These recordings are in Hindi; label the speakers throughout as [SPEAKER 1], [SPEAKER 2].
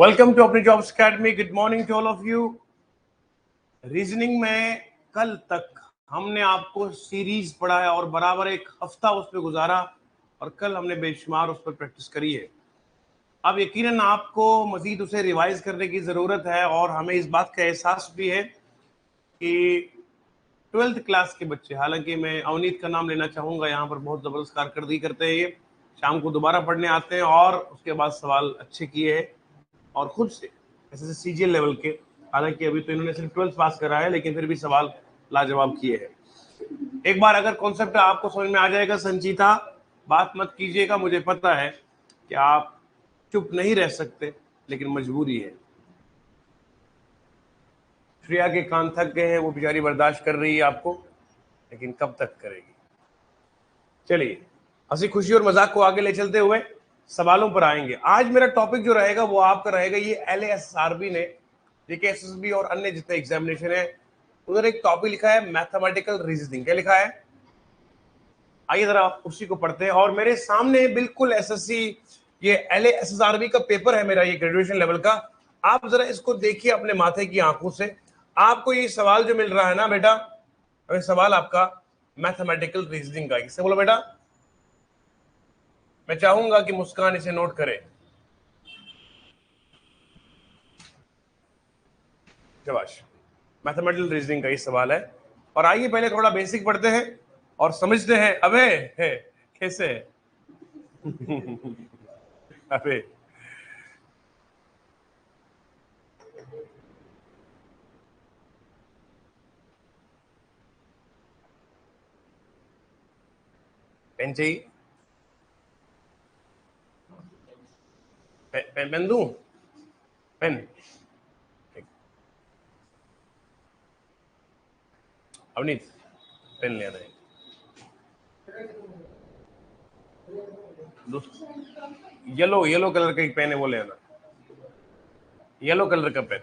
[SPEAKER 1] वेलकम टू अपनी jobs academy. Good morning to all of you. Reasoning में कल तक हमने आपको सीरीज पढ़ा है और बराबर एक हफ्ता उस पर गुजारा और कल हमने बेशुमार उस पर प्रैक्टिस करी है। अब यकीनन आपको मजीद उसे रिवाइज करने की ज़रूरत है और हमें इस बात का एहसास भी है कि 12th क्लास के बच्चे, हालांकि मैं अवनीत का नाम लेना चाहूँगा, यहाँ पर बहुत ज़बरदस्त कारकर्दगी करते हैं। ये शाम को दोबारा पढ़ने आते हैं और उसके बाद सवाल अच्छे किए हैं और खुद से ऐसे सीजीएल लेवल के, हालांकि अभी तो इन्होंने सिर्फ 12th पास करा है लेकिन फिर भी सवाल लाजवाब किए हैं। एक बार अगर कॉन्सेप्ट आपको समझ में आ जाएगा संजीता, बात मत कीजिएगा, मुझे पता है कि आप चुप नहीं रह सकते लेकिन मजबूरी है। श्रेया के कान थक गए हैं, वो बेचारी बर्दाश्त कर रही है आपको, लेकिन कब तक करेगी। चलिए हंसी खुशी और मजाक को आगे ले चलते हुए सवालों पर आएंगे। आज मेरा टॉपिक जो रहेगा वो आपका रहेगा, ये LASRB ने जेके SSB और अन्य जितने एग्जामिनेशन है उधर एक टॉपिक लिखा है मैथमेटिकल रीजनिंग। क्या लिखा है, आइए जरा उसी को पढ़ते हैं। और मेरे सामने बिल्कुल SSC ये LASRB का पेपर है मेरा, ये ग्रेजुएशन लेवल का। आप जरा इसको देखिए अपने माथे की आंखों से। आपको ये सवाल जो मिल रहा है ना बेटा, सवाल आपका मैथमेटिकल रीजनिंग का। किससे बोलो बेटा, मैं चाहूंगा कि मुस्कान इसे नोट करे। शाबाश, मैथमेटिकल रीजनिंग का ये सवाल है। और आइए पहले थोड़ा बेसिक पढ़ते हैं और समझते हैं। अबे है कैसे है अबे पेन चाहिए, पेन दूं, पेन। अवनीत पेन ले आना है। येलो येलो कलर का एक पेन है, वो ले आना। येलो कलर का पेन।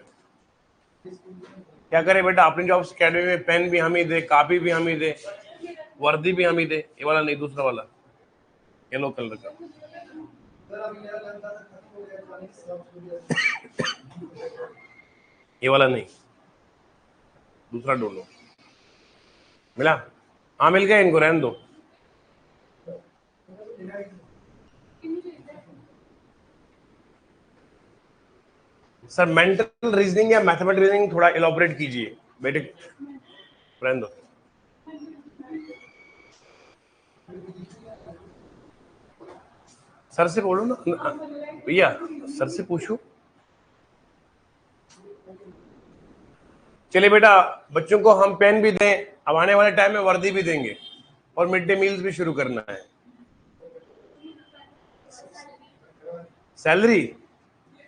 [SPEAKER 1] क्या करे बेटा, अपनी जॉब्स अकेडमी में पेन भी हम ही दे, कापी भी हम ही दे, वर्दी भी हम ही दे। ये वाला नहीं, दूसरा वाला येलो कलर का। ये वाला नहीं, दूसरा ढूंढो। मिला? हाँ मिल गया, इनको रहने दो। सर मेंटल रीजनिंग या मैथमेटिकल रीजनिंग थोड़ा इलॉबरेट कीजिए बेटे, रहने दो। सर से बोलो ना भैया, सर से पूछो। चलिए बेटा, बच्चों को हम पेन भी दें, अब आने वाले टाइम में वर्दी भी देंगे और मिड डे मील्स भी शुरू करना है। सैलरी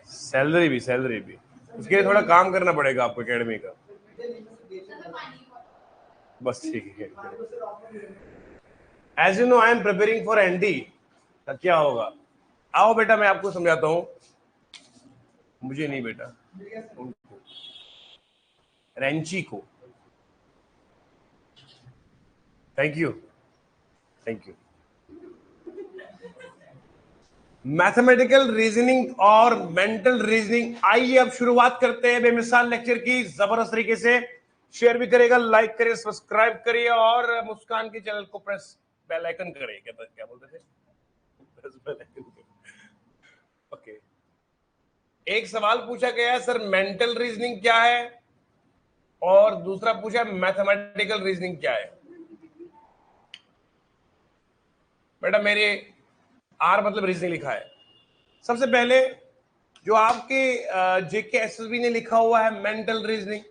[SPEAKER 1] सैलरी भी उसके लिए थोड़ा काम करना पड़ेगा आपको एकेडमी का। बस ठीक है। As you know I am preparing for ND। क्या होगा, आओ बेटा मैं आपको समझाता हूँ। मुझे नहीं बेटा, उनको, रेंची को। Thank you. मैथमेटिकल रीजनिंग और मेंटल रीजनिंग। आइए अब शुरुआत करते हैं बेमिसाल लेक्चर की, जबरदस्त तरीके से। शेयर भी करेगा, लाइक करिए, सब्सक्राइब करिए और मुस्कान के चैनल को प्रेस बेल आइकन करिए। क्या बोलते थे, प्रेस बेल आइकन। ओके, एक सवाल पूछा गया है सर मेंटल रीजनिंग क्या है, और दूसरा पूछा मैथमेटिकल रीजनिंग क्या है। बेटा मेरे आर मतलब रीजनिंग लिखा है। सबसे पहले जो आपके जेके SSB ने लिखा हुआ है मेंटल रीजनिंग,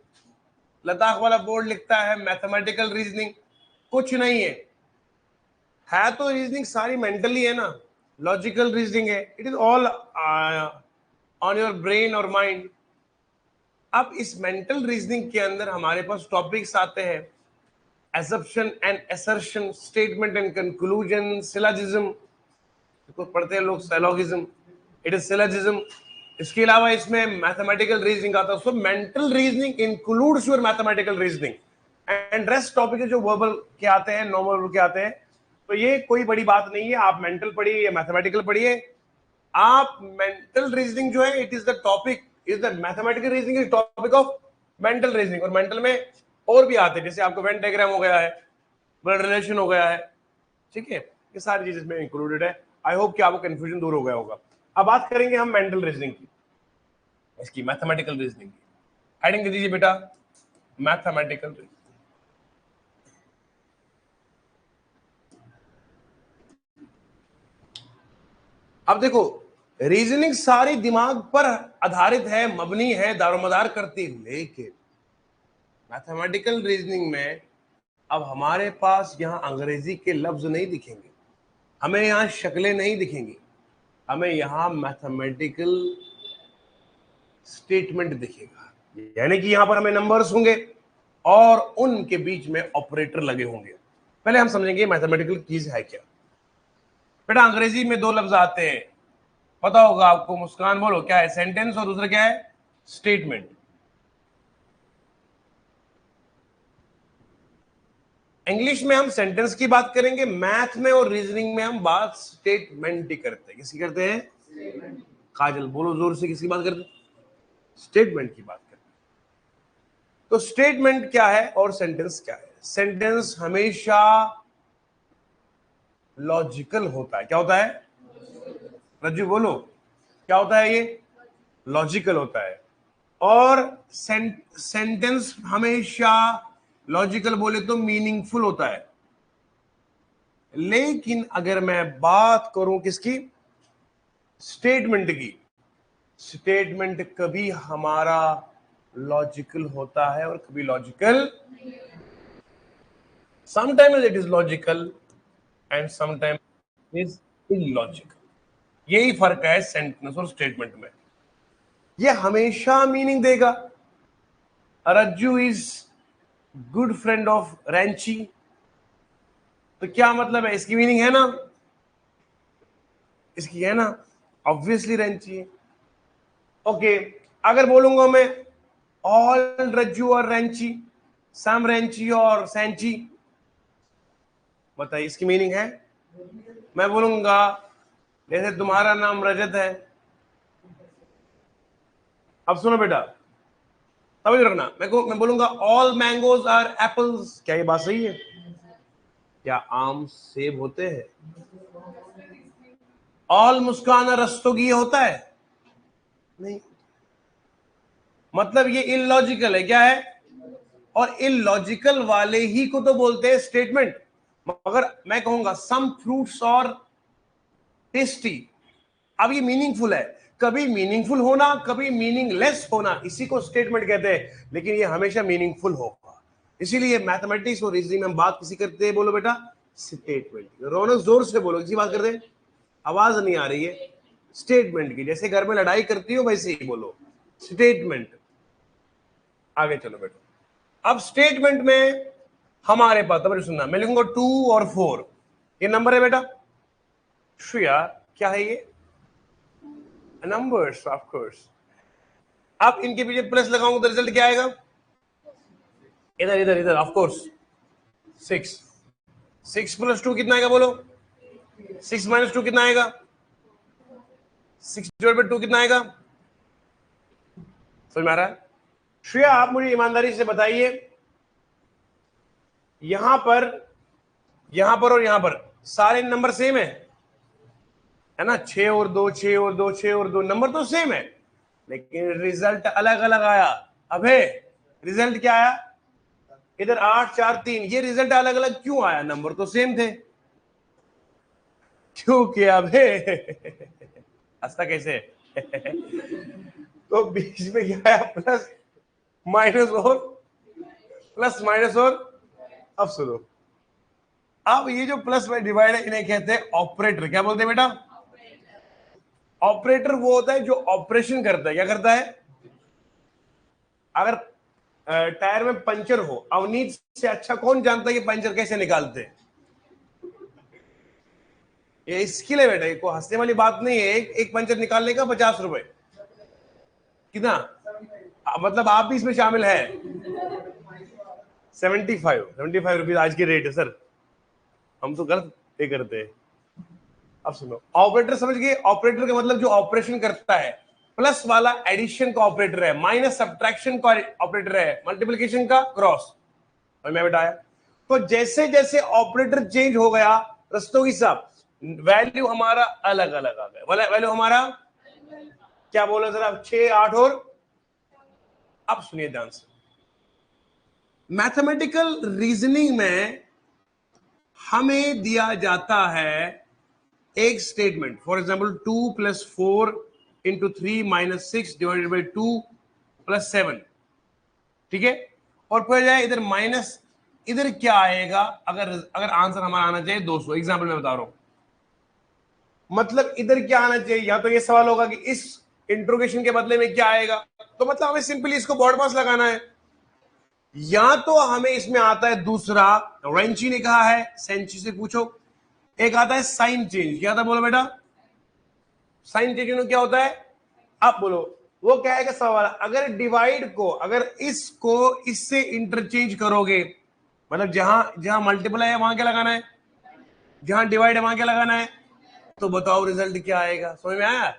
[SPEAKER 1] लद्दाख वाला बोर्ड लिखता है मैथमेटिकल रीजनिंग, कुछ नहीं है तो रीजनिंग सारी मेंटली है ना, लॉजिकल रीजनिंग है। It is all on your brain और माइंड। अब इस मेंटल रीजनिंग के अंदर हमारे पास टॉपिक्स आते हैं assumption and assertion, statement and conclusion, syllogism, इसको पढ़ते हैं लोग syllogism, it is syllogism। इसके अलावा इसमें मैथमेटिकल रीजनिंग आता है। So mental reasoning includes your mathematical reasoning and rest topic जो वर्बल के आते हैं, नॉन वर्बल के आते हैं। तो ये कोई बड़ी बात नहीं है, आप मेंटल पढ़िए या मैथमेटिकल पढ़िए, आप मेंटल रीजनिंग जो है, it is the topic, is the mathematical reasoning is topic of mental reasoning. और मेंटल में और भी आते हैं, जैसे आपको वेन डायग्राम हो गया है, ब्लड रिलेशन हो गया है, ठीक है, ये सारी चीजें इसमें इंक्लूडेड है। आई होप कि आपको कंफ्यूजन दूर हो गया होगा। अब बात करेंगे हम मेंटल रीजनिंग की, इसकी मैथमेटिकल रीजनिंग की। हेडिंग दे दीजिए बेटा, मैथमेटिकल रीजनिंग। अब देखो, रीजनिंग सारी दिमाग पर आधारित है, मबनी है, दारोमदार करती है, लेकिन मैथमेटिकल रीजनिंग में अब हमारे पास यहां अंग्रेजी के लफ्ज नहीं दिखेंगे, हमें यहां शक्लें नहीं दिखेंगी, हमें यहां मैथमेटिकल स्टेटमेंट दिखेगा। यानी कि यहां पर हमें नंबर्स होंगे और उनके बीच में ऑपरेटर लगे होंगे। पहले हम समझेंगे मैथमेटिकल चीज है क्या। बेटा अंग्रेजी में दो लफ्ज आते हैं, पता होगा आपको, मुस्कान बोलो क्या है? सेंटेंस और दूसरा क्या है? स्टेटमेंट। इंग्लिश में हम सेंटेंस की बात करेंगे, मैथ में और रीजनिंग में हम बात स्टेटमेंट ही करते हैं। किसकी करते हैं? काजल बोलो जोर से, किसकी बात करते हैं? स्टेटमेंट की बात करते हैं। तो स्टेटमेंट क्या है और सेंटेंस क्या है? सेंटेंस हमेशा लॉजिकल होता है। क्या होता है? रज्जू बोलो, क्या होता है ये? लॉजिकल होता है। और सेंटेंस हमेशा लॉजिकल बोले तो मीनिंगफुल होता है। लेकिन अगर मैं बात करूं किसकी? स्टेटमेंट की, स्टेटमेंट कभी हमारा लॉजिकल होता है और कभी logical, sometimes it is logical and sometimes is illogical. यही फर्क है सेंटेंस और स्टेटमेंट में। ये हमेशा मीनिंग देगा। रज्जू इज गुड फ्रेंड ऑफ रैंची, तो क्या मतलब है? इसकी मीनिंग है ना, इसकी है ना, ऑब्वियसली रैंची है। ओके, अगर बोलूंगा मैं ऑल रज्जू और रैंची, सम रैंची और सैंची, बताइए इसकी मीनिंग है? मैं बोलूंगा जैसे तुम्हारा नाम रजत है, अब सुनो बेटा, समझ रखना, मैं बोलूंगा ऑल मैंगोज आर एप्पल्स, क्या ये बात सही है? क्या आम सेब होते हैं? ऑल मुस्कान रस्तोगी होता है? नहीं। मतलब ये इलॉजिकल है। क्या है? और इलॉजिकल वाले ही को तो बोलते हैं स्टेटमेंट। मगर मैं कहूंगा सम फ्रूट्स और टेस्टी, अब ये मीनिंगफुल है। कभी मीनिंगफुल होना, कभी मीनिंगलेस होना, इसी को स्टेटमेंट कहते हैं, लेकिन ये हमेशा मीनिंगफुल होगा। इसीलिए मैथमेटिक्स और रीजनिंग में हम बात किसी करते हैं? बोलो बेटा, स्टेटमेंट। रौनक जोर से बोलो, किसी बात करते हैं? आवाज नहीं आ रही है। स्टेटमेंट की, जैसे घर में लड़ाई करती हो वैसे ही बोलो, स्टेटमेंट। आगे चलो बेटा। अब स्टेटमेंट में हमारे पास, तो सुनना, मैं लिखूंगा 2 और 4, ये नंबर है बेटा। श्रेया क्या है ये? Numbers of course. अब इनके पीछे प्लस लगाऊंगा तो रिजल्ट क्या आएगा? इधर इधर इधर, ऑफ कोर्स 6। 6 + 2 कितना आएगा बोलो? 6 - 2 कितना आएगा? 6/2 कितना आएगा? समझ में आ रहा है? श्रेया आप मुझे ईमानदारी से बताइए, यहां पर और यहां पर सारे नंबर सेम है ना? 6 और 2, 6 और 2, 6 और 2, नंबर तो सेम है, लेकिन रिजल्ट अलग अलग आया। अबे रिजल्ट क्या आया? इधर 8, 4, 3, ये रिजल्ट अलग अलग क्यों आया? नंबर तो सेम थे। क्योंकि अबे हंसता कैसे? तो बीच में क्या आया? प्लस माइनस और प्लस माइनस और, अब सुनो, अब ये जो प्लस में डिवाइड है इन्हें कहते हैं ऑपरेटर। क्या बोलते हैं बेटा? ऑपरेटर वो होता है जो ऑपरेशन करता है। क्या करता है? अगर टायर में पंचर हो, अवनीत से अच्छा कौन जानता है कि पंचर कैसे निकालते हैं? ये स्किल है बेटा, कोई हंसने वाली बात नहीं है। एक पंचर निकालने का 50 रुपए। कितना? मतलब आप भी इसमें शामिल है? 75 रुपीज आज की रेट है सर, हम तो गलत पे करते हैं। अब सुनो, ऑपरेटर समझ गए? ऑपरेटर का मतलब जो ऑपरेशन करता है, प्लस वाला एडिशन का ऑपरेटर है, माइनस सब्ट्रैक्शन का ऑपरेटर है, मल्टीप्लिकेशन का क्रॉस। और मैं बताया तो जैसे जैसे ऑपरेटर चेंज हो गया रस्तोगी साहब, वैल्यू हमारा अलग अलग आ गया। वैल्यू हमारा क्या बोलो जरा, 6, 8 और अब सुनिए ध्यान से, मैथमेटिकल रीजनिंग में हमें दिया जाता है एक स्टेटमेंट, फॉर एग्जाम्पल 2 + 4 × 3 - 6 / 2 + 7, ठीक है। और फिर जाए इधर माइनस, इधर क्या आएगा? अगर अगर आंसर हमारा आना चाहिए 200, एग्जाम्पल में बता रहा हूं, मतलब इधर क्या आना चाहिए? या तो ये सवाल होगा कि इस इंट्रोगेशन के बदले में क्या आएगा, तो मतलब हमें सिंपली इसको बॉड पास लगाना है। या तो हमें इसमें आता है दूसरा, रेंची ने कहा है, सेंची से पूछो, एक आता है साइन चेंज। क्या था बोलो बेटा? साइन चेंज में क्या होता है? आप बोलो वो क्या है? सवाल, अगर डिवाइड को, अगर इसको इससे इंटरचेंज करोगे, मतलब जहां जहां मल्टीप्लाई है वहां क्या लगाना है, जहां डिवाइड है वहां क्या लगाना है, तो बताओ रिजल्ट क्या आएगा? समझ में आया?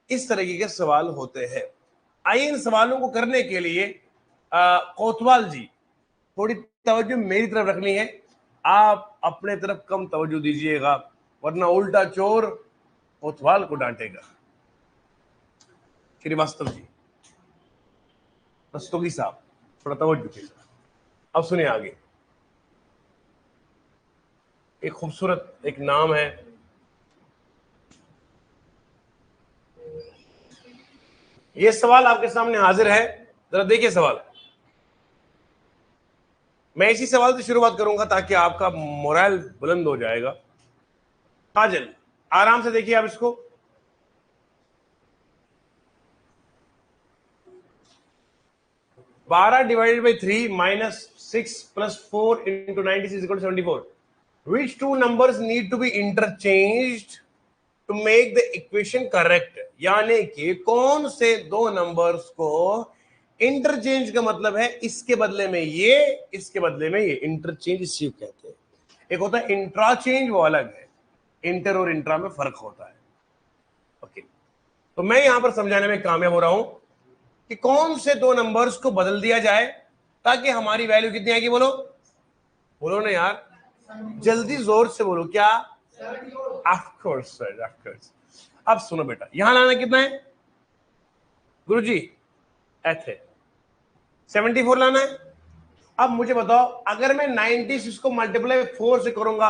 [SPEAKER 1] इस तरीके के सवाल होते हैं। आइए इन सवालों को करने के लिए कोतवाल जी थोड़ी तवज्जो मेरी तरफ रखनी है, आप अपने तरफ कम तवज्जो दीजिएगा, वरना उल्टा चोर कोतवाल को डांटेगा। श्रीवास्तव जी, रस्तोगी साहब, थोड़ा तवज्जो कीजिए। अब सुनिए आगे, एक खूबसूरत एक नाम है, ये सवाल आपके सामने हाजिर है, जरा देखिए सवाल। मैं इसी सवाल से शुरुआत करूंगा ताकि आपका मोरल बुलंद हो जाएगा। काजल, आराम से देखिए आप इसको। 12 / 3 - 6 + 4 × 96 = 74. Which two numbers need to be interchanged to make the equation correct? यानी कि कौन से दो नंबर्स को इंटरचेंज का मतलब है इसके बदले में ये, इसके बदले में ये, इंटरचेंज इसी को कहते हैं। एक होता है इंट्राचेंज, वो अलग है, इंटर और इंट्रा में फर्क होता है। ओके, तो मैं यहां पर समझाने में कामयाब हो रहा हूं कि कौन से दो नंबर्स को बदल दिया जाए ताकि हमारी वैल्यू कितनी आएगी? बोलो बोलो ना यार, जल्दी जोर से बोलो। क्या? Of course sir, of course. अब सुनो बेटा, यहां लाना कितना है गुरुजी? ऐसे 74 लाना है। अब मुझे बताओ, अगर मैं 96 को मल्टीप्लाई 4 से करूंगा,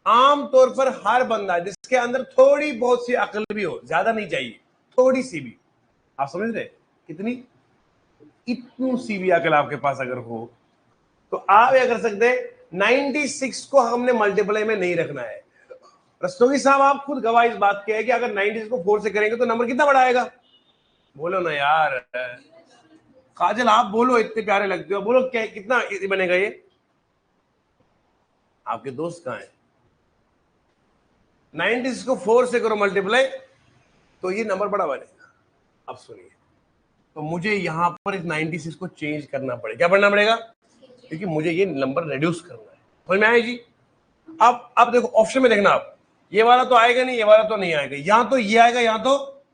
[SPEAKER 1] आमतौर पर हर बंदा जिसके अंदर थोड़ी बहुत सी अकल भी हो, ज्यादा नहीं चाहिए, थोड़ी सी भी, आप समझ रहे कितनी, इतनी सी भी अकल आपके पास अगर हो तो आप क्या कर सकते हैं, 96 को हमने मल्टीप्लाई में नहीं रखना है। रस्तोगी साहब आप खुद गवाह इस बात के हैं कि अगर 96 को 4 से करेंगे तो नंबर कितना बड़ा आएगा? बोलो ना यार, काजल आप बोलो, इतने प्यारे लगते हो, बोलो क्या कितना बनेगा ये? आपके दोस्त कहां है? 96 को 4 से करो मल्टीप्लाई तो ये नंबर बड़ा बनेगा। अब सुनिए, तो मुझे यहां पर इस 96 को चेंज करना पड़ेगा। क्या करना पड़ेगा? क्योंकि मुझे ये नंबर रिड्यूस करना है। समझ में आया जी? अब देखो ऑप्शन में देखना, आप ये वाला तो आएगा नहीं, ये वाला तो नहीं आएगा, यहां तो ये आएगा, यहां तो,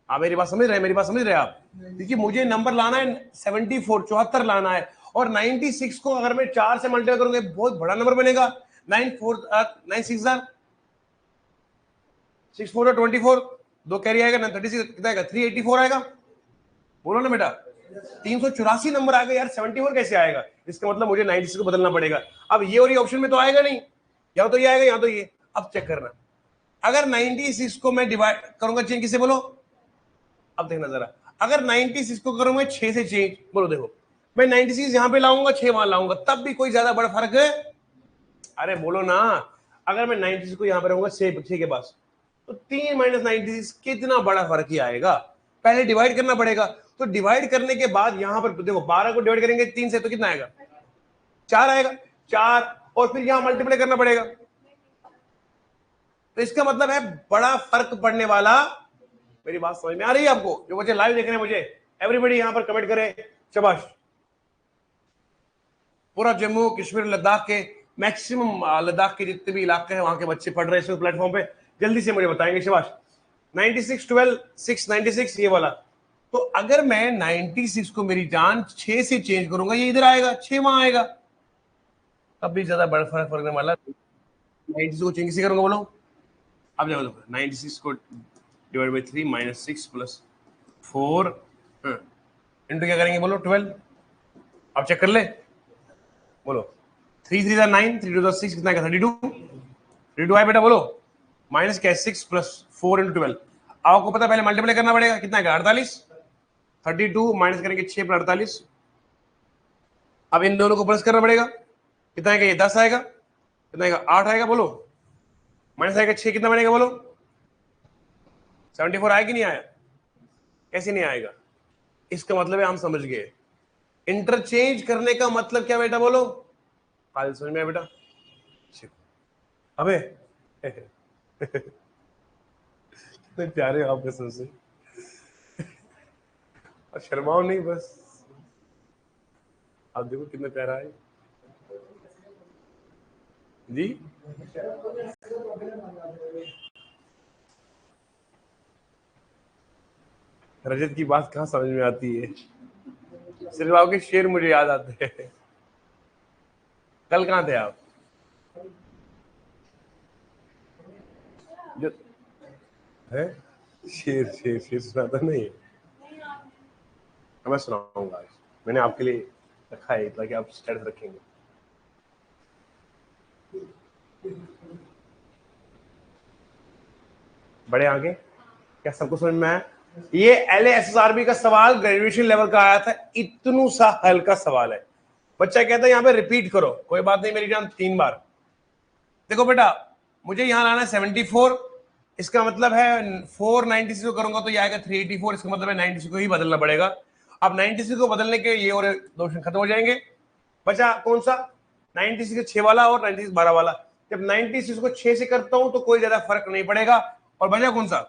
[SPEAKER 1] आप मेरी बात समझ रहे हैं? मेरी बात समझ रहे हैं आप? क्योंकि मुझे नंबर लाना है 74, 74 लाना है, और 96 को अगर मैं 4 से मल्टीप्लाई करूंगा बहुत बड़ा नंबर बनेगा। 6 4 24, दो कैरी आएगा ना, 36 कितना आएगा? 384 आएगा। बोलो ना बेटा, 384 नंबर आएगा यार, 74 कैसे आएगा? इसका मतलब मुझे 96 को बदलना पड़ेगा। अब ये और ये ऑप्शन में तो आएगा नहीं, या तो ये आएगा या तो ये। अब चेक करना, अगर 96 को मैं डिवाइड करूंगा चेंज किसे, बोलो? अब देखना जरा, अगर 96 को करूंगा 6 से चेंज, बोलो देखो, मैं 96 यहां पे लाऊंगा, 6 वहां लाऊंगा, तब भी कोई ज्यादा बड़ा फर्क है? अरे बोलो ना, अगर मैं 96 को यहां पे रहूंगा 6 के पास, तो 3 - 96 कितना बड़ा फर्क ही आएगा? पहले डिवाइड करना पड़ेगा, तो डिवाइड करने के बाद यहां पर देखो 12 को डिवाइड करेंगे 3 से तो कितना आएगा? 4 आएगा, 4, और फिर यहां मल्टीप्लाई करना पड़ेगा, तो इसका मतलब है बड़ा फर्क पड़ने वाला। मेरी बात समझ में आ रही है आपको? जो बच्चे लाइव देख रहे हैं, मुझे एवरीबॉडी यहां पर कमेंट करे, शाबाश। पूरा जम्मू कश्मीर लद्दाख के मैक्सिमम लद्दाख के जितने भी इलाके हैं वहां के बच्चे पढ़ रहे हैं इस प्लेटफॉर्म पे, जल्दी से मुझे बताएंगे शिवाश। 96 12 6 96 ये वाला। तो अगर मैं 96 को मेरी जान 6 से चेंज करूंगा, ये इधर आएगा, 6 वहां आएगा। अब भी ज्यादा बड़ा फर्क पड़ने वाला। 96 को चेंज कैसे करूंगा बोलो? अब जाओ 96 को divide by 3 minus 6 plus 4 into क्या करेंगे बोलो? 12। अब चेक कर ले बोलो। 3 3 9, 3 2 6 कितना का? 32। 32 आए बेटा बोलो। माइनस क्या? 6 प्लस 4 इंटू 12। आपको पता पहले मल्टीप्लाई करना पड़ेगा, कितना का? 48। 32 माइनस करेंगे 6 पर 48। अब इन दोनों को प्लस करना पड़ेगा, कितना आएगा? ये 10 आएगा। कितना आएगा? 8 आएगा बोलो। माइनस आएगा 6, कितना बनेगा बोलो? 74 आया कि नहीं आया? कैसे नहीं आएगा? इसका मतलब है हम समझ गए इंटरचेंज करने का मतलब क्या बेटा बोलो? काल समझ में आया बेटा? अबे कितने प्यारे आप कसम से, और शर्माओ नहीं बस। आप देखो कितना प्यारा है जी। रजत की बात कहाँ समझ में आती है? सिर्फ आपके शेर मुझे याद आते हैं। कल कहाँ थे आप? जो है शेर शेर शेर सुनाता नहीं है? मैं सुनाऊंगा आज, मैंने आपके लिए रखा है ताकि आप स्टेटस रखेंगे। बड़े आगे क्या सबको समझ में आया? ये LASSRB का सवाल ग्रेजुएशन लेवल का आया था, इतनू सा हल्का सवाल है। बच्चा कहता है यहाँ पे रिपीट करो, कोई बात नहीं मेरी जान, 3 बार। देखो बेटा मुझे यहाँ लाना है 74, इसका मतलब है 496 को करूंगा तो ये आएगा 384, इसका मतलब है 96 को ही बदलना पड़ेगा। अब 96 को बदलने के ये और दो ऑप्शन खत्म हो जाएंगे। बचा कौन सा? 96 6 वाला और 96 12 वाला। जब 96 को 6 से करता हूं तो कोई ज्यादा फर्क नहीं पड़ेगा। और बचा कौन सा?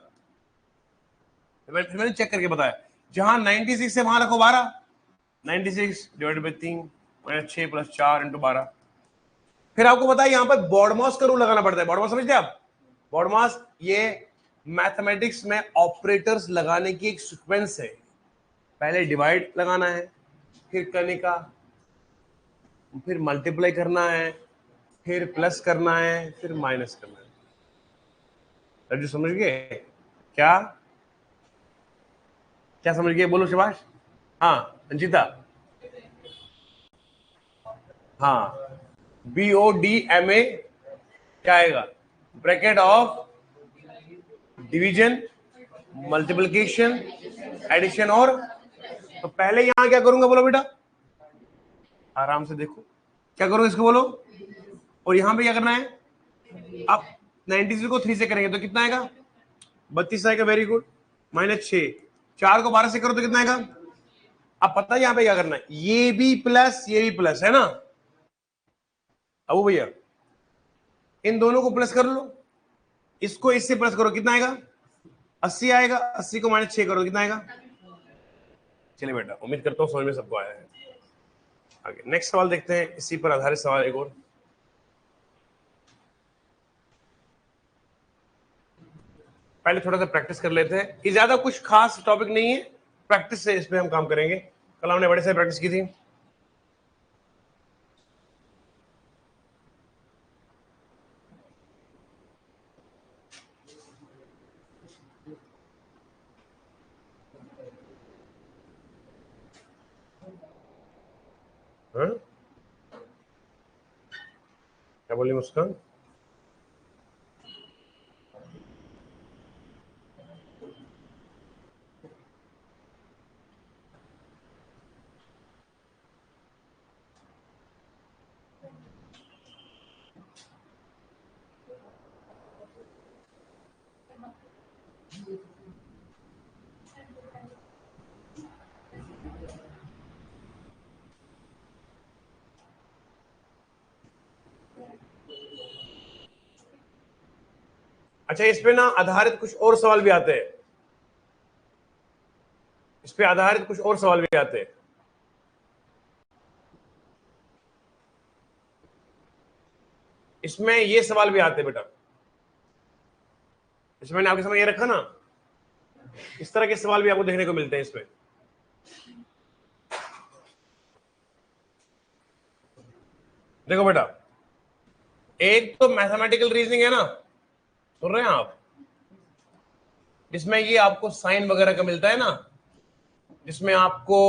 [SPEAKER 1] मैंने चेक करके बताया, जहां 96 से वहां रखो 12। 96 divided by 3 minus 6 plus 4 into 12। फिर आपको पता है यहां पर बॉडमास का रूल लगाना पड़ता है। बॉडमास समझते हैं आप? बॉडमास ये मैथमेटिक्स में ऑपरेटर्स लगाने की एक सीक्वेंस है। पहले डिवाइड लगाना है, फिर करने का, फिर मल्टीप्लाई करना है, फिर प्लस करना है, फिर माइनस करना है। रज्जू समझ गए क्या? क्या समझ गए बोलो शिवाश? हाँ अंजिता? हाँ BODMA क्या आएगा? Bracket of division, multiplication, addition और। तो पहले यहां क्या करूंगा बोलो बेटा? आराम से देखो क्या करूंगा इसको बोलो। और यहां पे क्या करना है? अब 96 को 3 से करेंगे तो कितना आएगा? 32 आएगा। Very good. माइनस 6, 4 को 12 से करो तो कितना आएगा? अब पता है यहां पे क्या करना है? ये भी प्लस ये भी प्लस है ना अबू भैया? इन दोनों को प्लस कर लो, इसको इससे प्लस करो, कितना आएगा? 80 आएगा। 80 को माइनस 6 करो कितना आएगा? चलिए बेटा उम्मीद करता हूँ समझ में सबको आया है। आगे नेक्स्ट सवाल देखते हैं, इसी पर आधारित सवाल एक और। पहले थोड़ा सा प्रैक्टिस कर लेते हैं, ये ज्यादा कुछ खास टॉपिक नहीं है, प्रैक्टिस से इस पे हम काम करेंगे। कल हमने बड़े से प्रैक्टिस की थी। हाँ? क्या बोली मुस्कान? अच्छा इस पे ना आधारित कुछ और सवाल भी आते हैं, इस पे आधारित कुछ और सवाल भी आते हैं। इसमें ये सवाल भी आते बेटा, इसमें मैंने आपके सामने ये रखा ना, इस तरह के सवाल भी आपको देखने को मिलते हैं इसमें। देखो बेटा, एक तो मैथमेटिकल रीजनिंग है ना, सुन रहे हैं आप, जिसमें ये आपको साइन वगैरह का मिलता है ना, जिसमें आपको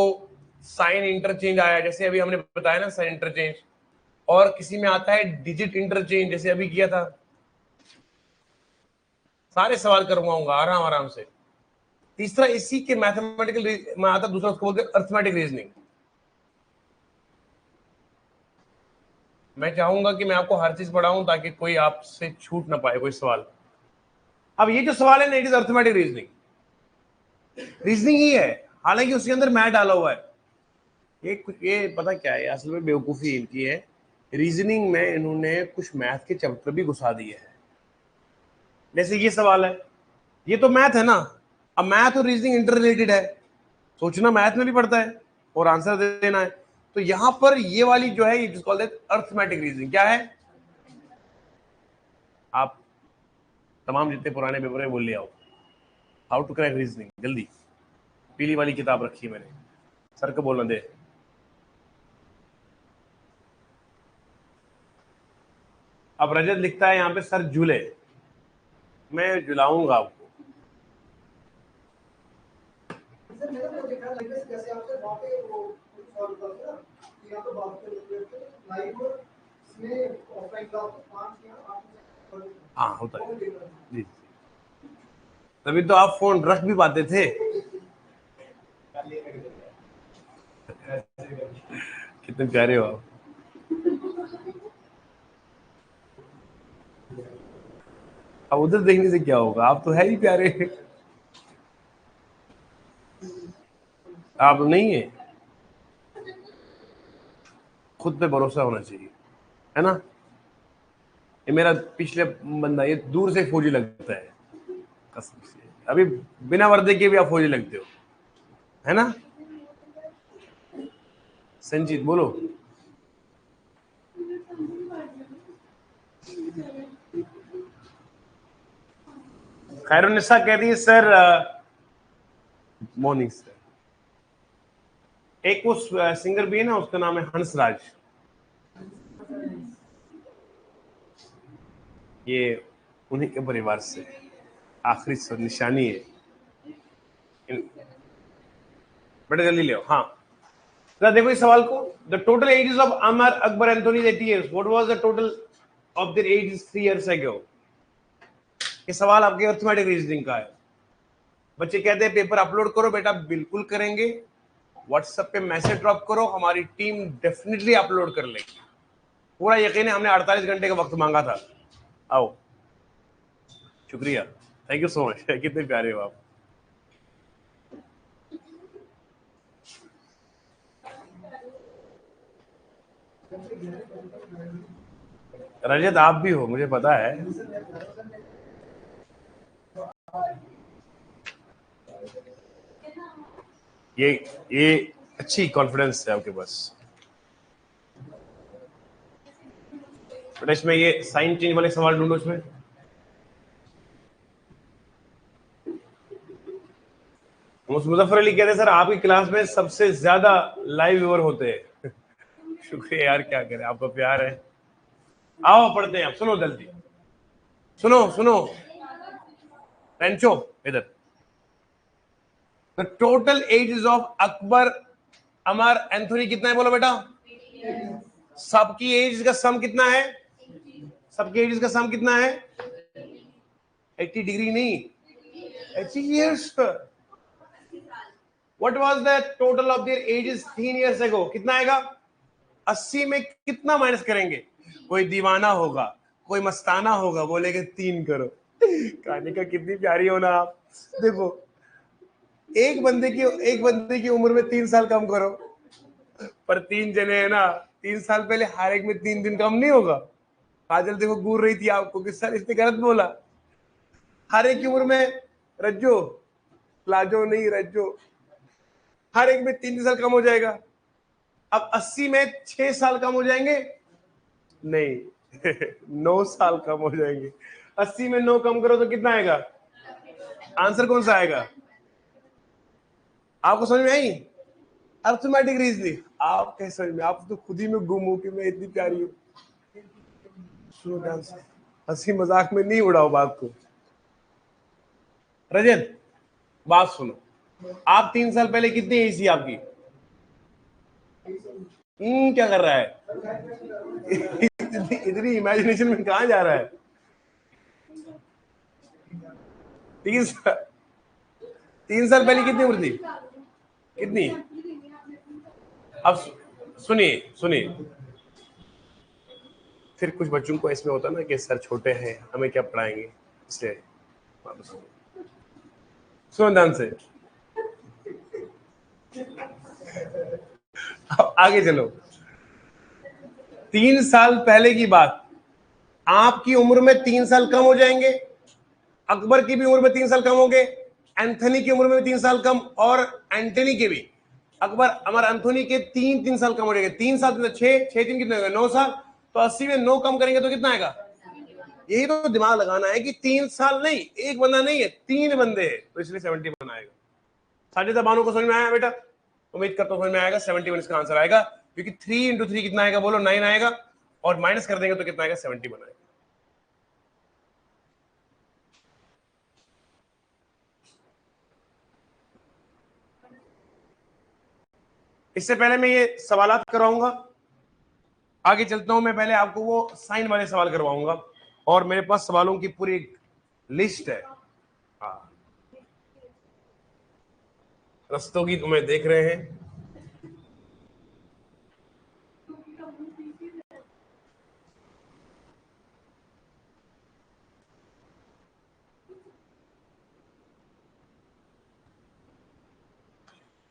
[SPEAKER 1] साइन इंटरचेंज आया, जैसे अभी हमने बताया ना साइन इंटरचेंज, और किसी में आता है डिजिट इंटरचेंज, जैसे अभी किया था। सारे सवाल करवाऊंगा आराम आराम से। तीसरा इसी के मैथमेटिकल में आता, दूसरा उसको बोलते हैं अर्थमेटिक रीजनिंग। मैं चाहूंगा कि मैं आपको हर चीज पढ़ाऊं ताकि कोई आपसे छूट ना पाए कोई सवाल। अब ये जो सवाल है ना, it is arithmetic reasoning, reasoning ही है, हालांकि उसके अंदर मैथ डाला हुआ है। ये पता क्या है, असल में बेवकूफी इनकी है, रीजनिंग में इन्होंने कुछ मैथ के चैप्टर भी घुसा दिए हैं। जैसे ये सवाल है, ये तो मैथ है ना, अब मैथ और रीजनिंग इंटर रिलेटेड है, सोचना मैथ में भी पड़ता है और आंसर देना है। तो यहां पर ये वाली जो है, ये कॉल्ड अर्थमेटिक रीजनिंग। क्या है, आप तमाम जितने पुराने पेपर है बोल ले आओ, हाउ टू क्रैक रीजनिंग, जल्दी। पीली वाली किताब रखी है मैंने, सर को बोलना दे। अब रजत लिखता है यहाँ पे सर झूले, मैं झुलाऊंगा आपको। हाँ होता है जी, तभी तो आप फोन रख भी पाते थे। कितने प्यारे हो आप। अब उधर देखने से क्या होगा, आप तो है ही प्यारे। आप नहीं है, खुद पे भरोसा होना चाहिए, है ना। ये मेरा पिछले बंदा, ये दूर से फौजी लगता है कसम से, अभी बिना वर्दी के भी आप फौजी लगते हो, है ना। संजीत बोलो। खैरुन्निसा कह रही है सर मॉर्निंग सर। एक वो सिंगर भी है ना, उसका नाम है हंसराज, ये उन्हीं के परिवार से आखिरी निशानी है। बेटा जल्दी ले आओ। हाँ, जरा देखो इस सवाल को, the total ages of Amar Akbar Anthony 80 years, what was the total of their ages 3 years ago। ये सवाल आपके अर्थमेटिक रीजनिंग का है। बच्चे कहते हैं पेपर अपलोड करो, बेटा बिल्कुल करेंगे, व्हाट्सएप पे मैसेज ड्रॉप करो, हमारी टीम डेफिनेटली अपलोड कर लेगी, पूरा यकीन है। हमने 48 घंटे का वक्त मांगा था। आओ, शुक्रिया, थैंक यू सो मच, कितने प्यारे हो आप। रजत आप भी हो, मुझे पता है। ये अच्छी कॉन्फिडेंस है आपके पास। बेटा इसमें ये साइन चेंज वाले सवाल ढूंढो इसमें। मुजफ्फर अली कहते हैं सर आपकी क्लास में सबसे ज्यादा लाइव व्यूअर होते हैं। शुक्रिया यार, क्या करें, आपका प्यार है। आओ पढ़ते हैं, आप सुनो जल्दी, सुनो सुनो पेंचो इधर। The total ages of Akbar Amar Anthony कितना है, बोलो बेटा। सबकी एज का सम कितना है, सबकी एज का सम कितना है, 80 डिग्री नहीं, 80 years। What was the total of their ages 3 years ago, कितना आएगा। 80 में कितना माइनस करेंगे, कोई दीवाना होगा, कोई मस्ताना होगा, बोलेगे 3 करो। कहानी का कितनी प्यारी हो ना आप। देखो, एक बंदे की उम्र में 3 साल कम करो, पर 3 जने है ना, 3 साल पहले हर एक में 3 दिन कम नहीं होगा। काजल देखो घूर रही थी आपको कि सर इसने गलत बोला, हर एक की उम्र में रज्जो, प्लाजो नहीं रज्जो, हर एक में 3 साल कम हो जाएगा। अब 80 में 6 साल कम हो जाएंगे, नहीं 9 साल कम हो जाएंगे। 80 में 9 कम करो तो कितना आएगा? आंसर कौन सा आएगा? आपको समझ में आई? अर्थमेटिक रीजनिंग आप कैसे समझ में? आप तो खुद ही में गुम हो कि मैं इतनी प्यारी हूँ। सुनो ध्यान से, हंसी मजाक में नहीं उड़ाओ बात को। रजत बात सुनो, आप 3 साल पहले कितनी एज थी आपकी? क्या कर रहा है? इतनी इमेजिनेशन में कहा जा रहा है? 3 साल 3 साल पहले कितनी उम्र थी? कितनी? अब सुनिए सुनिए, फिर कुछ बच्चों को इसमें होता ना कि सर छोटे हैं, हमें क्या पढ़ाएंगे, इसलिए वापस सुनो ध्यान से। अब आगे चलो। 3 साल पहले की बात, आपकी उम्र में 3 साल कम हो जाएंगे, अकबर की भी उम्र में 3 साल कम होंगे, एंथनी की उम्र में भी 3 साल कम, और एंटनी के भी। अकबर हमारे एंथोनी के 3 साल कम हो जाएंगे। 3 साल 6 3 कितने हो गए? 9 साल। तो 80 में 9 कम करेंगे तो कितना आएगा? यही तो दिमाग लगाना है कि 3 साल नहीं, एक बंदा नहीं है, 3 बंदे हैं, तो इसलिए 70 बनाएगा। साजिद बानो को समझ में आया बेटा? उम्मीद करता हूं समझ में आएगा। 71 इसका आंसर आएगा, क्योंकि 3 × 3 कितना आएगा बोलो? 9 आएगा, और माइनस कर देंगे तो कितना आएगा? 70 बनाएगा। इससे पहले मैं ये सवालात करवाऊंगा, आगे चलता हूं मैं, पहले आपको वो साइन वाले सवाल करवाऊंगा, और मेरे पास सवालों की पूरी लिस्ट है। हाँ, रस्तों की तुम्हें देख रहे हैं।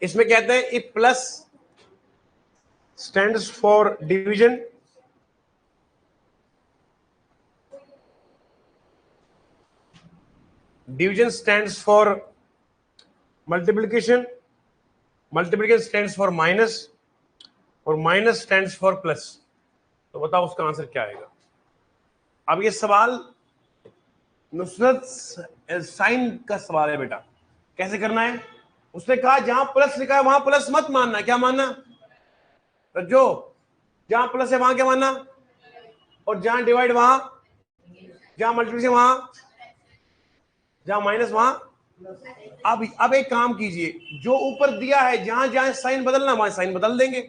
[SPEAKER 1] इसमें कहते हैं if plus stands for division, division stands for multiplication, multiplication stands for minus, और माइनस स्टैंड्स फॉर प्लस, तो बताओ उसका आंसर क्या आएगा? अब ये सवाल नुसरत साइन का सवाल है बेटा, कैसे करना है? उसने कहा जहां प्लस लिखा है वहां प्लस मत मानना। क्या मानना? तो जो जहां प्लस है वहां क्या मानना, और जहां डिवाइड वहां, जहां मल्टीप्लिकेशन वहां, जहां माइनस वहां। अब एक काम कीजिए, जो ऊपर दिया है जहां जहां साइन बदलना वहां साइन बदल देंगे,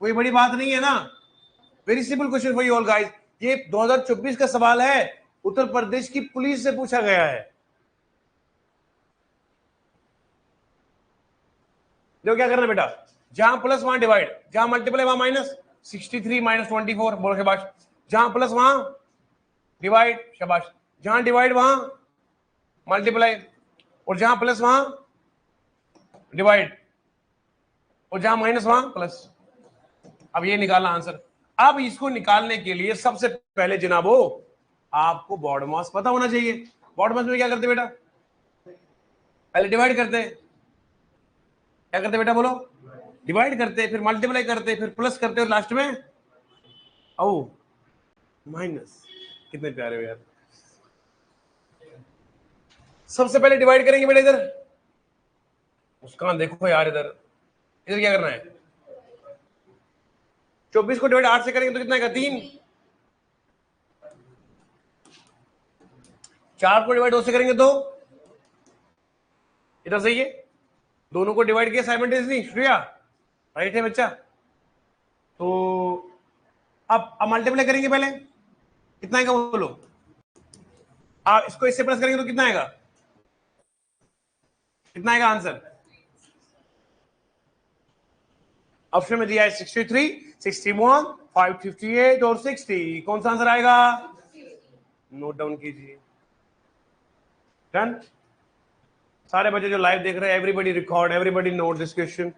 [SPEAKER 1] कोई बड़ी बात नहीं है ना। Very simple question for you all guys. ये 2024 का सवाल है, उत्तर प्रदेश की पुलिस से पूछा गया है। देखो क्या करना बेटा, जहां प्लस वहां डिवाइड, जहां मल्टीप्लाई वहां माइनस। 63 माइनस 24 बोल के बाद, जहां प्लस वहां डिवाइड, शाबाश। जहां डिवाइड वहां मल्टीप्लाई, और जहां प्लस वहां डिवाइड, और जहां माइनस वहां प्लस। अब ये निकालना आंसर। अब इसको निकालने के लिए सबसे पहले जनाबो आपको बॉड मास पता होना चाहिए। बॉड मास में क्या करते बेटा? पहले डिवाइड करते हैं। क्या करते बेटा बोलो? डिवाइड करते, फिर मल्टीप्लाई करते, फिर प्लस करते, और लास्ट में ओ माइनस। कितने प्यारे हो यार। सबसे पहले डिवाइड करेंगे बेटा इधर, मुस्कान देखो यार इधर, इधर क्या करना है? 24 को डिवाइड 8 से करेंगे तो कितना आएगा? 3। 4 को डिवाइड 2 से करेंगे तो इधर सही है। दोनों को डिवाइड किया साइमल्टेनियसली, श्रेया राइट है बच्चा। तो अब मल्टीप्लाई करेंगे पहले, कितना आएगा बोलो? आप इसको इससे प्लस करेंगे तो कितना आएगा? कितना आएगा आंसर? ऑप्शन में दिया है 63, 61, 558 और 60। कौन सा आंसर आएगा? नोट डाउन कीजिए। डन। सारे बच्चे जो लाइव देख रहे हैं, everybody record, everybody note this question.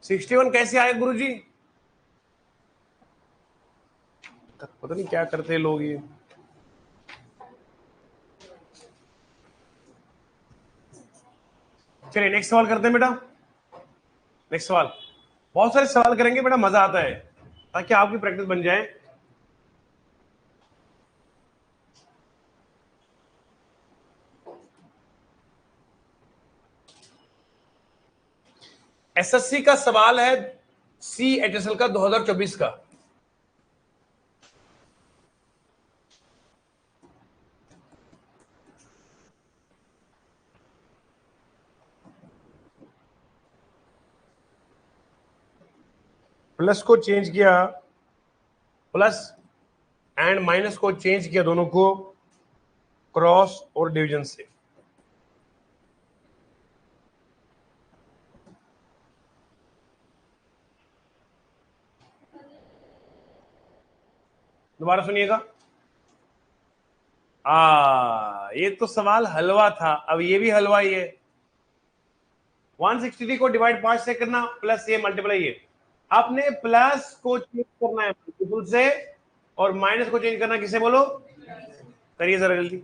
[SPEAKER 1] 61 कैसे आए गुरुजी? पता नहीं क्या करते हैं लोग ये। चलिए नेक्स्ट सवाल करते हैं बेटा। नेक्स्ट सवाल, बहुत सारे सवाल करेंगे बेटा, मजा आता है ताकि आपकी प्रैक्टिस बन जाए। एसएससी का सवाल है, CHSL का 2024 का। प्लस को चेंज किया, प्लस एंड माइनस को चेंज किया, दोनों को क्रॉस और डिवीजन से। दोबारा सुनिएगा। ये तो सवाल हलवा था, अब ये भी हलवा ही है। 163 को डिवाइड 5 से करना, प्लस ये मल्टीप्लाई ये। आपने प्लस को चेंज करना है मल्टीपल से, और माइनस को चेंज करना किसे बोलो? करिए जरा जल्दी।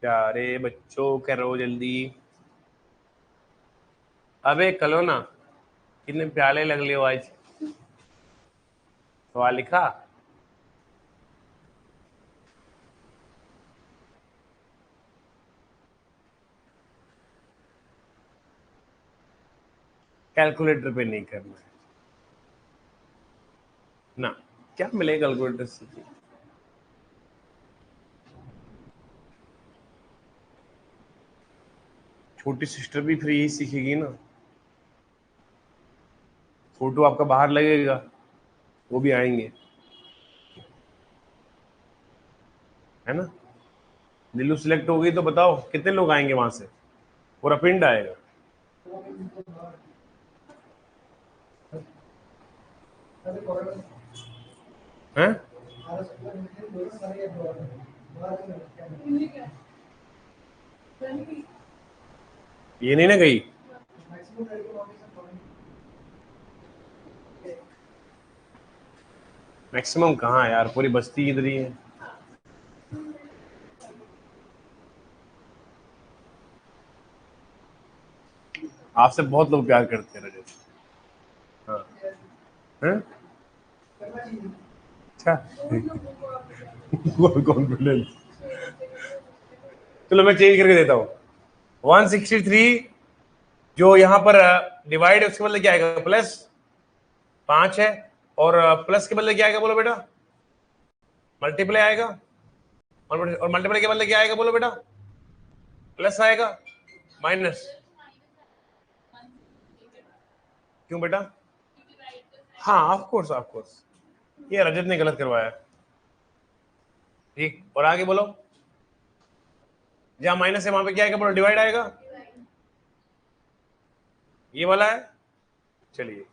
[SPEAKER 1] प्यारे बच्चों करो जल्दी। अबे कलो ना, कितने प्याले लग लियो आज। सवाल लिखा? कैलकुलेटर पे नहीं करना है ना, क्या मिलेगा कैलकुलेटर से? छोटी सिस्टर भी फिर यही सीखेगी ना। फोटो आपका बाहर लगेगा, वो भी आएंगे, है ना। दिल्लू सिलेक्ट हो गई तो बताओ कितने लोग आएंगे वहां से? पूरा पिंड आएगा। हैं? ये नहीं ना गई? मैक्सिमम कहाँ है यार, पूरी बस्ती इधर ही है। आपसे बहुत लोग प्यार करते हैं रजत। हाँ। हैं? अच्छा। कॉन्फिडेंस। चलो मैं चेंज करके देता हूँ। 163 जो यहाँ पर डिवाइड है उसके बदले क्या आएगा? प्लस 5 है, और प्लस के बदले क्या आएगा बोलो बेटा? मल्टीप्लाई आएगा, और मल्टीप्लाई के बदले क्या आएगा बोलो बेटा? प्लस आएगा, माइनस। क्यों बेटा? हाँ ऑफ कोर्स ऑफ कोर्स, ये रजत ने गलत करवाया। ठीक, और आगे बोलो। जहां माइनस है वहां पे क्या आएगा बोलो? डिवाइड आएगा, ये वाला है। चलिए,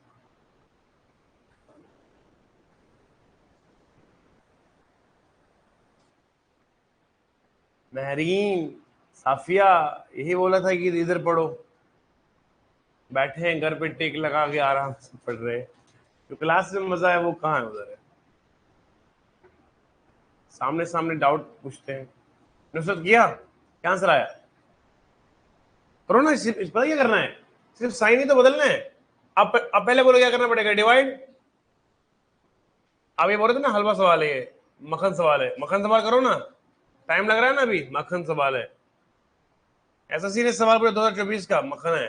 [SPEAKER 1] महरीन, साफिया, यही बोला था कि इधर पढ़ो। बैठे हैं घर पे टेक लगा के आराम से पढ़ रहे हैं। जो क्लास में मजा है वो कहाँ है? उधर है, सामने सामने डाउट पूछते हैं। नुसरत किया, क्या आंसर आया? करो ना, पता क्या करना है, सिर्फ साइन ही तो बदलना है। अब पहले बोलो क्या करना पड़ेगा? डिवाइड। अब ये बोल रहे थे ना हलवा सवाल है ये, मक्खन सवाल है, मक्खन सवाल करो ना। टाइम लग रहा है ना, अभी मक्खन सवाल है। ऐसा सीरियस सवाल पूरे 2024 का मक्खन है।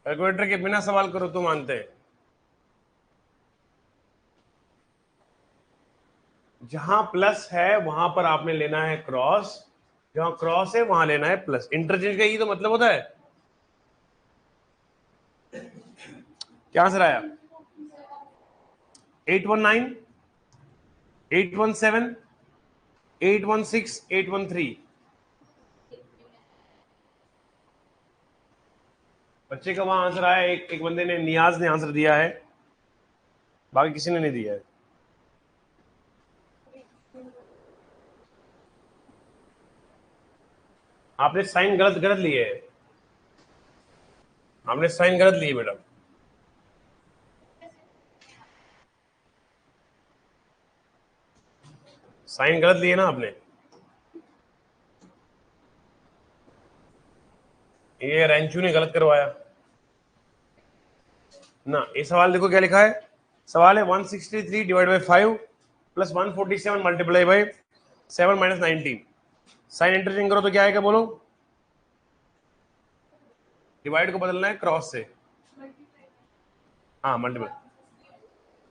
[SPEAKER 1] कैलकुलेटर के बिना सवाल करो तो मानते हैं। जहां प्लस है वहां पर आपने लेना है क्रॉस, जहां क्रॉस है वहां लेना है प्लस। इंटरचेंज का ही तो मतलब होता है। क्या आंसर आया? 819, 817, 816, 813। बच्चे का वहां आंसर आया। एक बंदे ने, नियाज ने आंसर दिया है बाकी किसी ने नहीं दिया है। आपने साइन गलत गलत लिए है, आपने साइन गलत लिए बेटा। साइन गलत लिए ना आपने। ये रेंचू ने गलत करवाया ना। ये सवाल देखो क्या लिखा है। सवाल है 163 divide by 5 plus 147 multiply by 7 minus 19। Sign interchange करो तो क्या आएगा बोलो। डिवाइड को बदलना है क्रॉस से। हाँ मल्टीप्लाई,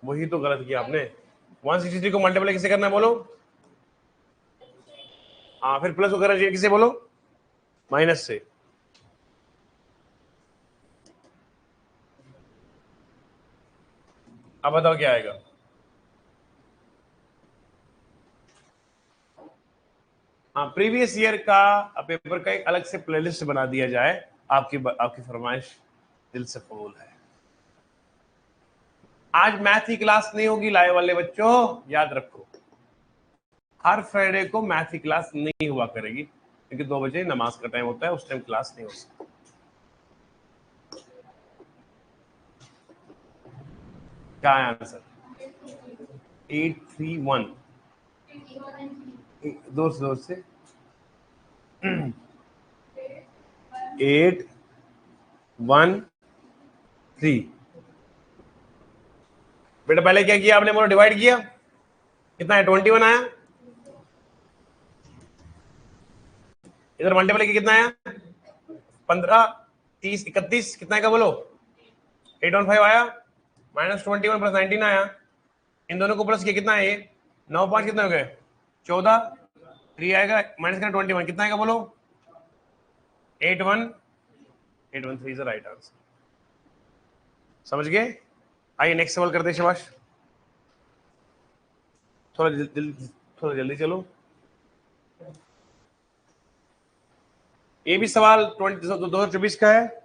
[SPEAKER 1] वही तो गलत किया आपने। 163 को मल्टीप्लाई किसे करना है बोलो। हाँ फिर प्लस वगैरह चाहिए किसे बोलो, माइनस से। अब बताओ क्या आएगा। हाँ प्रीवियस ईयर का पेपर का एक अलग से प्लेलिस्ट बना दिया जाए, आपकी फरमाइश दिल से कबूल है। आज मैथ की क्लास नहीं होगी लाइव वाले बच्चों, याद रखो। हर फ्राइडे को मैथ की क्लास नहीं हुआ करेगी क्योंकि 2 बजे नमाज का टाइम होता है, उस टाइम क्लास नहीं हो सकती। क्या है आंसर? 831 दो से 813। बेटा पहले क्या किया आपने, बोलो डिवाइड किया, कितना है 21 आया। इधर मल्टीप्लाई किया, कितना आया 15 30 31, कितना का बोलो 815 आया। माइनस 21 प्लस 19 आया। इन दोनों को प्लस किया, कितना है ये 9 5 कितने हो गए 14। 3 आएगा माइनस करना 21, कितना आएगा बोलो 813 इज द राइट आंसर। समझ गए। आइए नेक्स्ट सवाल करते हैं शाबाश। थोड़ा जल्दी चलो। ये भी सवाल 2024 का है।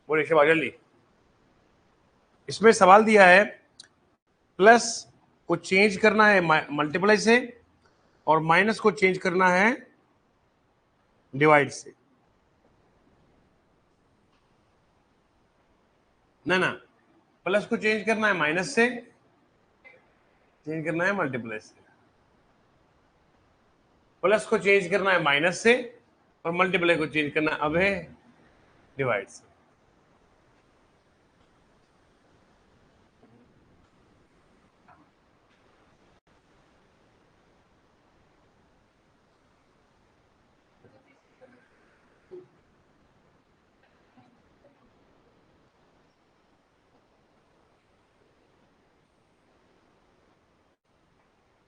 [SPEAKER 1] बोलिए शाबाश जल्दी। इसमें सवाल दिया है प्लस को चेंज करना है मल्टीप्लाई से और माइनस को चेंज करना है डिवाइड से। ना प्लस को चेंज करना है माइनस से, चेंज करना है मल्टीप्लाई से। प्लस को चेंज करना है माइनस से और मल्टीप्लाई को चेंज करना अब है डिवाइड से।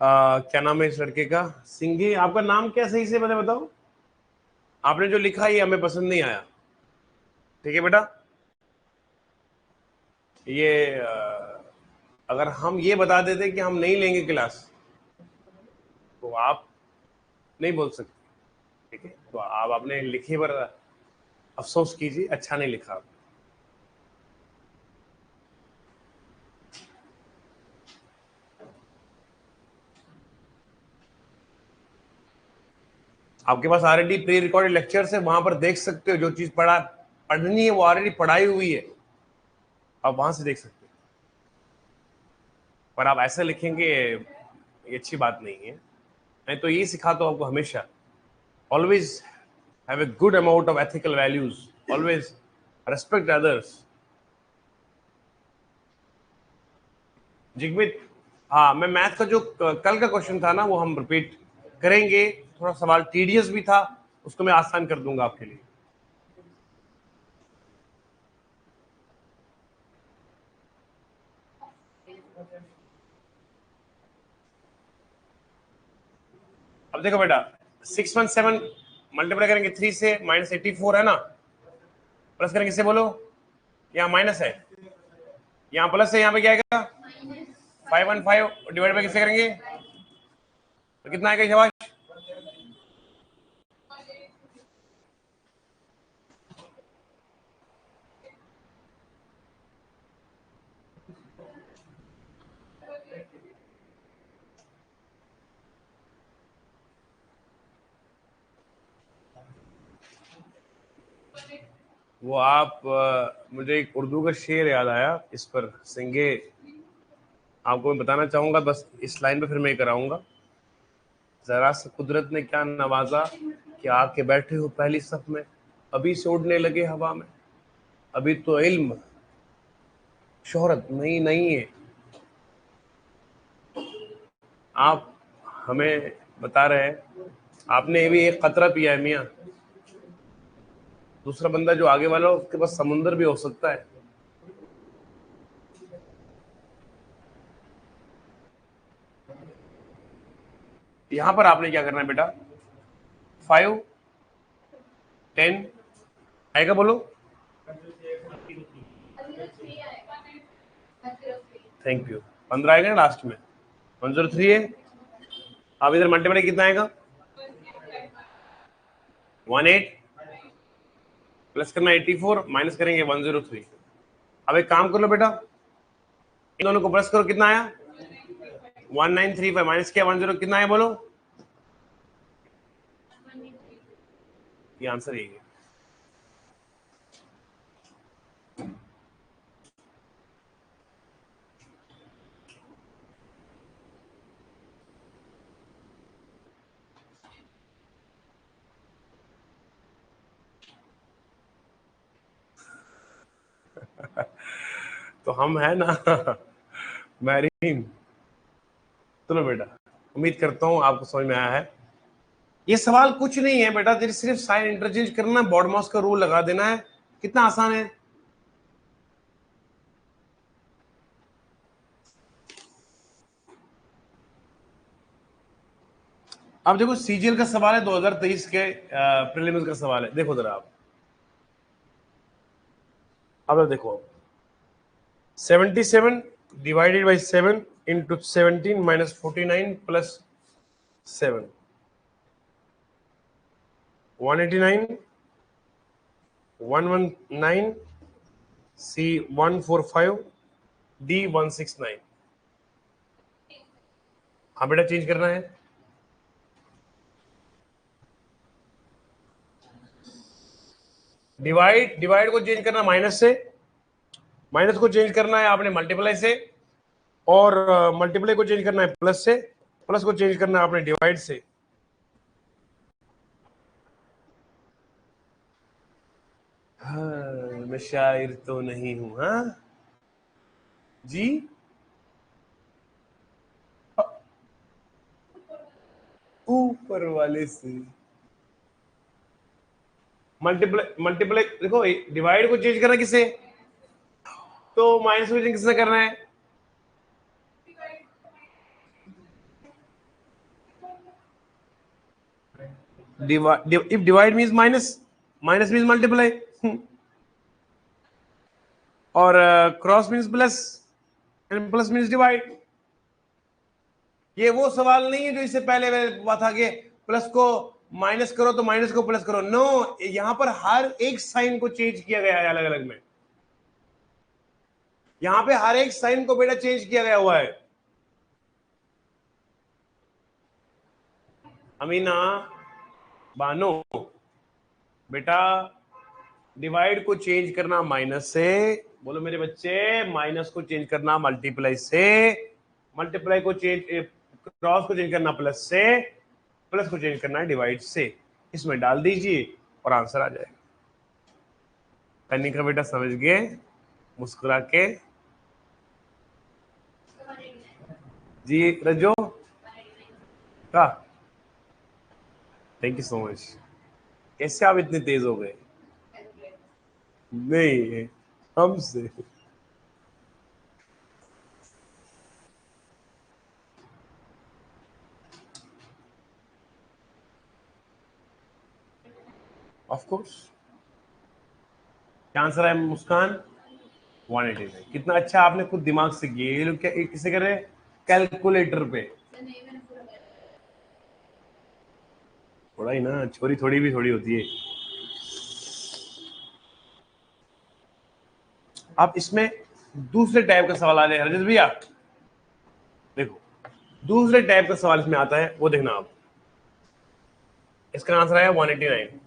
[SPEAKER 1] क्या नाम है इस लड़के का, सिंघी। आपका नाम क्या सही से मैंने बताओ। आपने जो लिखा ये हमें पसंद नहीं आया। ठीक है बेटा, ये अगर हम ये बता देते कि हम नहीं लेंगे क्लास तो आप नहीं बोल सकते। ठीक है, तो आप अपने लिखे पर अफसोस कीजिए, अच्छा नहीं लिखा। आपके पास ऑलरेडी प्री रिकॉर्डेड लेक्चर्स है, वहां पर देख सकते हो। जो चीज पढ़नी है वो ऑलरेडी पढ़ाई हुई है, आप वहां से देख सकते हो। पर आप ऐसे लिखेंगे ये अच्छी बात नहीं है। मैं तो ये सिखाता हूं आपको हमेशा, always have a good amount of ethical values, always respect others. Jigmet, हाँ मैं मैथ का जो कल का क्वेश्चन था ना वो हम रिपीट करेंगे। थोड़ा सवाल टीडियस भी था, उसको मैं आसान कर दूंगा आपके लिए। अब देखो बेटा 617 मल्टीप्लाई करेंगे 3 से, माइनस 84 है ना। प्लस करेंगे किससे बोलो, यहाँ माइनस है, यहाँ प्लस है, यहाँ पे क्या आएगा 515 डिवाइड बाय किससे करेंगे तो कितना आएगा शाबाश वो आप मुझे एक उर्दू का शेर याद आया, इस पर सिंगे आपको मैं बताना चाहूंगा, बस इस लाइन पे फिर मैं कराऊंगा। जरा सा कुदरत ने क्या नवाजा कि आके बैठे हो पहली सफ में, अभी से उड़ने लगे हवा में, अभी तो इल्म शोहरत नहीं नहीं है। आप हमें बता रहे हैं आपने भी एक कतरा पिया है मियाँ, दूसरा बंदा जो आगे वाला हो उसके पास समुंदर भी हो सकता है। यहां पर आपने क्या करना है बेटा, 5 10 आएगा बोलो। Thank you. 15 आएगा ना लास्ट में, 103 है। अब इधर मल्टीप्लाई कितना आएगा, 18 प्लस करना 84 माइनस करेंगे 103। अब एक काम कर लो बेटा, इन दोनों को प्लस करो, कितना आया 1935 माइनस किया 10 कितना आया बोलो। ये आंसर यही है। तो हम है ना मैरीन। चलो बेटा, उम्मीद करता हूं आपको समझ में आया है। ये सवाल कुछ नहीं है बेटा, तेरी सिर्फ साइन इंटरचेंज करना, बॉडमॉस का रूल लगा देना है, कितना आसान है। अब देखो सीजीएल का सवाल है, 2023 के प्रीलिम्स का सवाल है, देखो जरा आप। अब देखो 77 divided by 7 into 17 minus 49 plus 7 189 119 C 145 D 169। हाँ बेटा चेंज करना है। डिवाइड को चेंज करना माइनस से, माइनस को चेंज करना है आपने मल्टीप्लाई से, और मल्टीप्लाई को चेंज करना है प्लस से, प्लस को चेंज करना है आपने डिवाइड से। हाँ, मैं शायर तो नहीं हूं, हाँ जी, ऊपर वाले से। मल्टीप्लाई मल्टीप्लाई देखो, डिवाइड को चेंज करना किसे, तो माइनस को चेंज किसने करना है, if divide means minus, minus means multiply, और cross means plus, and plus means divide. ये वो सवाल नहीं है जो इससे पहले हुआ था कि प्लस को माइनस करो तो माइनस को प्लस करो, नो, यहां पर हर एक साइन को चेंज किया गया है अलग अलग में, यहां पे हर एक साइन को बेटा चेंज किया गया हुआ है। अमीना बानो बेटा, डिवाइड को चेंज करना माइनस से, बोलो मेरे बच्चे, माइनस को चेंज करना मल्टीप्लाई से, मल्टीप्लाई को चेंज, क्रॉस को चेंज करना प्लस से, प्लस को चेंज करना है डिवाइड से। इसमें डाल दीजिए और आंसर आ जाएगा। कन्नी का बेटा समझ गए, मुस्कुरा के जी रजो का, थैंक यू सो मच। कैसे आप इतने तेज हो गए, नहीं हमसे। ऑफ कोर्स क्या आंसर है मुस्कान, 189। कितना अच्छा आपने खुद दिमाग से किया, ये लोग क्या किसे कर रहे हैं, कैलकुलेटर पे। थोड़ा ही ना, छोरी थोड़ी भी थोड़ी होती है। आप इसमें दूसरे टाइप का सवाल आ जाए रजत भैया, देखो दूसरे टाइप का सवाल इसमें आता है, वो देखना आप। इसका आंसर है 189।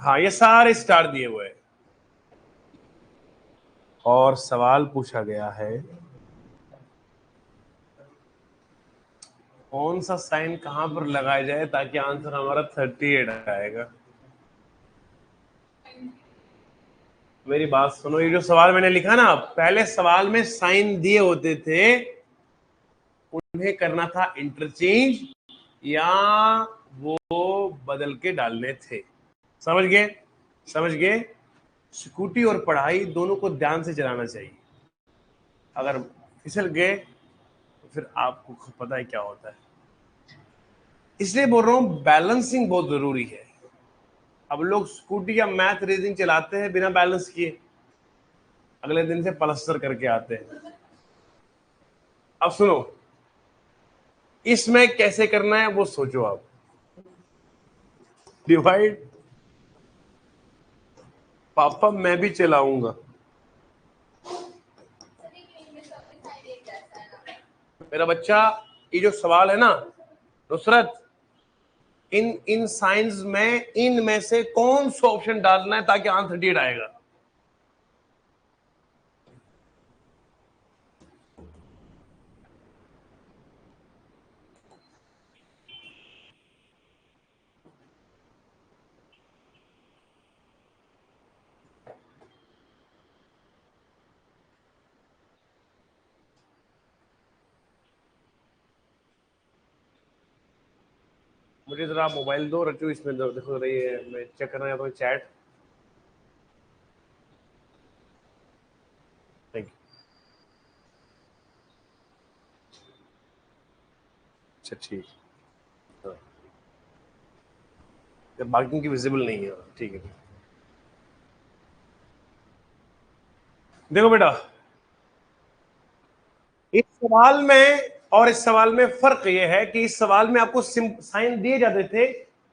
[SPEAKER 1] हाँ, ये सारे स्टार दिए हुए हैं और सवाल पूछा गया है कौन सा साइन कहां पर लगाया जाए ताकि आंसर हमारा 38 आएगा। मेरी बात सुनो, ये जो सवाल मैंने लिखा ना, पहले सवाल में साइन दिए होते थे, उन्हें करना था इंटरचेंज या वो बदल के डालने थे। समझ गए? समझ गए? स्कूटी और पढ़ाई दोनों को ध्यान से चलाना चाहिए। अगर फिसल गए तो फिर आपको पता है क्या होता है। इसलिए बोल रहा हूं बैलेंसिंग बहुत जरूरी है। अब लोग स्कूटी या मैथ रीजनिंग चलाते हैं बिना बैलेंस किए, अगले दिन से पलस्तर करके आते हैं। अब सुनो, इसमें कैसे करना है वो सोचो आप। डिवाइड, पापा मैं भी चलाऊंगा। मेरा बच्चा, ये जो सवाल है ना नुसरत, इन इन साइंस में इनमें से कौन सा ऑप्शन डालना है ताकि आंसर 38 आएगा। मुझे जरा मोबाइल दो रचू, इसमें देखो रही है, मैं चेक करना है चैट। Thank you. अच्छा ठीक, बाकी की विजिबल नहीं है, ठीक है। देखो बेटा, इस सवाल में और इस सवाल में फर्क यह है कि इस सवाल में आपको साइन दिए जाते थे,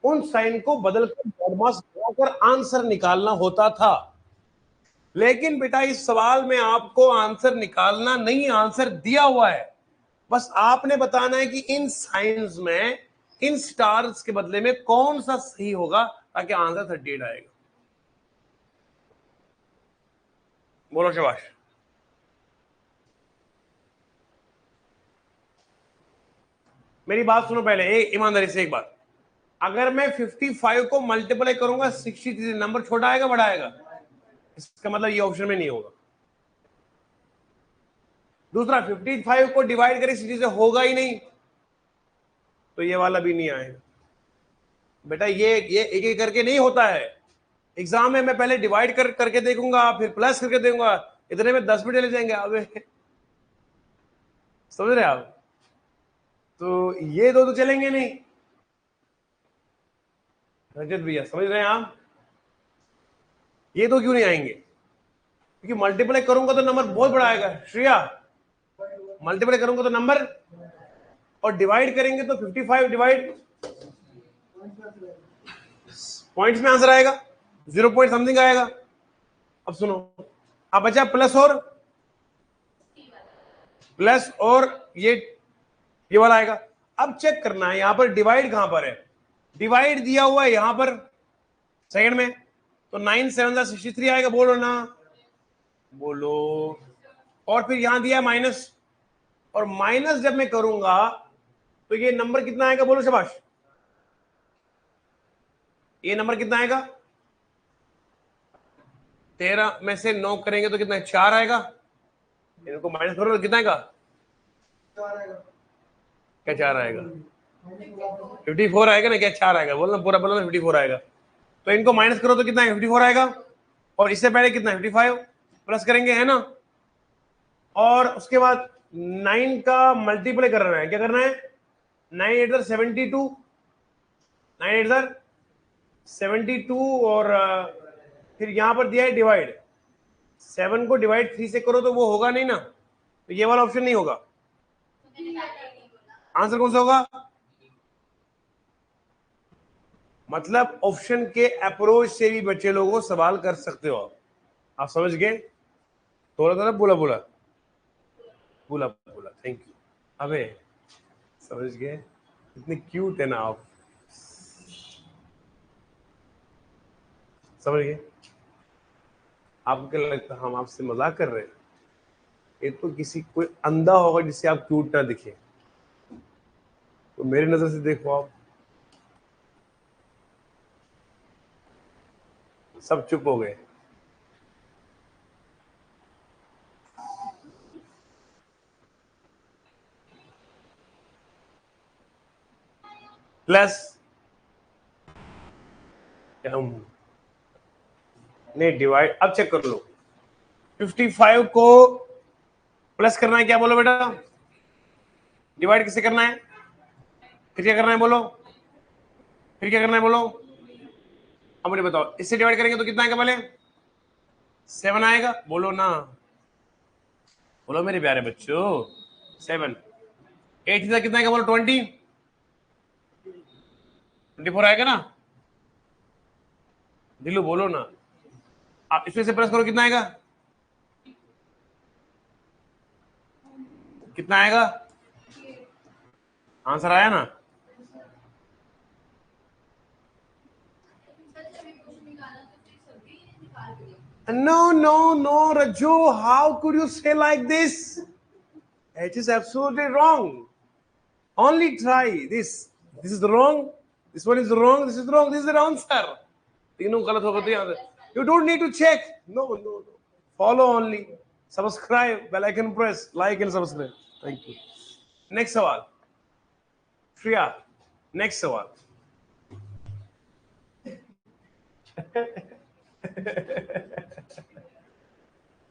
[SPEAKER 1] उन साइन को बदलकर बॉडमास लगाकर आंसर निकालना होता था। लेकिन बेटा इस सवाल में आपको आंसर निकालना नहीं, आंसर दिया हुआ है, बस आपने बताना है कि इन साइंस में इन स्टार्स के बदले में कौन सा सही होगा ताकि आंसर 38 आएगा। बोलो शाबाश। मेरी बात सुनो पहले, एक ईमानदारी से एक बात, अगर मैं 55 को मल्टीप्लाई करूंगा 63 नंबर छोटा आएगा बड़ा आएगा? इसका मतलब ये ऑप्शन में नहीं होगा। दूसरा, 55 को डिवाइड करें 60 से होगा ही नहीं, तो ये वाला भी नहीं आएगा। बेटा ये एक एक करके नहीं होता है। एग्जाम में मैं पहले डिवाइड करके देखूंगा, फिर प्लस करके देखूंगा, इतने में 10 मिनट ले जाएंगे। अब समझ रहे आप? तो ये दो तो चलेंगे नहीं। रजत भैया समझ रहे हैं आप? ये दो क्यों नहीं आएंगे? क्योंकि मल्टीप्लाई करूंगा तो नंबर बहुत बड़ा आएगा। श्रेया, मल्टीप्लाई करूंगा तो नंबर, और डिवाइड करेंगे तो 55 डिवाइड पॉइंट्स में आंसर आएगा, 0 पॉइंट समथिंग आएगा। अब सुनो, अब बचा प्लस और ये वाला आएगा। अब चेक करना है यहां पर डिवाइड कहां पर है। डिवाइड दिया हुआ है यहां पर सेकंड में, तो 9 7 63 आएगा। बोलो ना, बोलो। और फिर यहां दिया है माइनस, और माइनस जब मैं करूंगा तो ये नंबर कितना आएगा? बोलो शाबाश। ये नंबर कितना आएगा? 13 में से 9 करेंगे तो कितना है? 4 आएगा। इनको माइनस करो तो कितना आएगा? क्या 4 आएगा? 54 आएगा ना? क्या 4 आएगा? बोलना पूरा बोलो, 54 आएगा। तो इनको माइनस करो तो कितना है? 54 आएगा। और इससे पहले कितना? 55 प्लस करेंगे, है ना? और उसके बाद 9 का मल्टीप्लाई करना है। क्या करना है? 9 8 72, 9 8 72, और फिर यहां पर दिया है डिवाइड। 7 को डिवाइड 3 से करो तो वो होगा नहीं ना, तो ये वाला ऑप्शन नहीं होगा। आंसर कौन सा होगा? मतलब ऑप्शन के अप्रोच से भी बच्चे लोगों को सवाल कर सकते हो आप समझ गए? थोड़ा थोड़ा बोला बोला बोला बोला, थैंक यू। अबे समझ गए? इतने क्यूट है ना आप। समझ गए? आपको क्या लगता है हम आपसे मजाक कर रहे हैं? ये तो किसी कोई अंधा होगा जिससे आप क्यूट ना दिखे, तो मेरी नजर से देखो आप, सब चुप हो गए। प्लस नहीं डिवाइड, अब चेक कर लो। 55 को प्लस करना है, क्या बोलो बेटा? डिवाइड किससे करना है? फिर क्या करना है बोलो? फिर क्या करना है बोलो? अब मुझे बताओ, इससे डिवाइड करेंगे तो कितना आएगा पहले? 7 आएगा, बोलो ना, बोलो मेरे प्यारे बच्चों। 7 8 कितना आएगा बोलो? 24 आएगा ना? दिलू बोलो ना। आप इसमें से प्लस करो, कितना आएगा? कितना आएगा? आंसर आया ना? No, Raju, how could you say like this? It is absolutely wrong. Only try this. This is wrong. This one is wrong. This is wrong. This is the answer. तीनों गलत होगा तो answer. You don't need to check. No. Follow only. Subscribe. Bell icon press. Like and subscribe. Thank you. Next सवाल. Shriya. Next सवाल.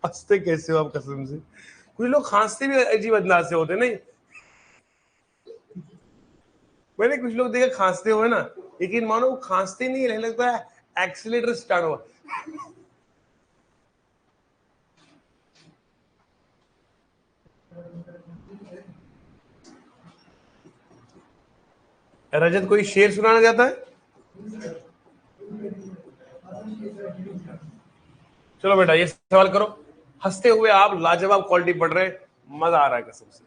[SPEAKER 1] हंसते कैसे हो आप कसम से? कुछ लोग खांसते भी अजीब अंदाज से होते नहीं? मैंने कुछ लोग देखे खांसते हुए ना, लेकिन मानो वो खांसते नहीं, रहने लगता है एक्सीलेटर स्टार्ट हुआ। रजत कोई शेर सुनाना चाहता है? चलो बेटा ये सवाल करो। हंसते हुए आप लाजवाब क्वालिटी पढ़ रहे, मजा आ रहा है कसम से,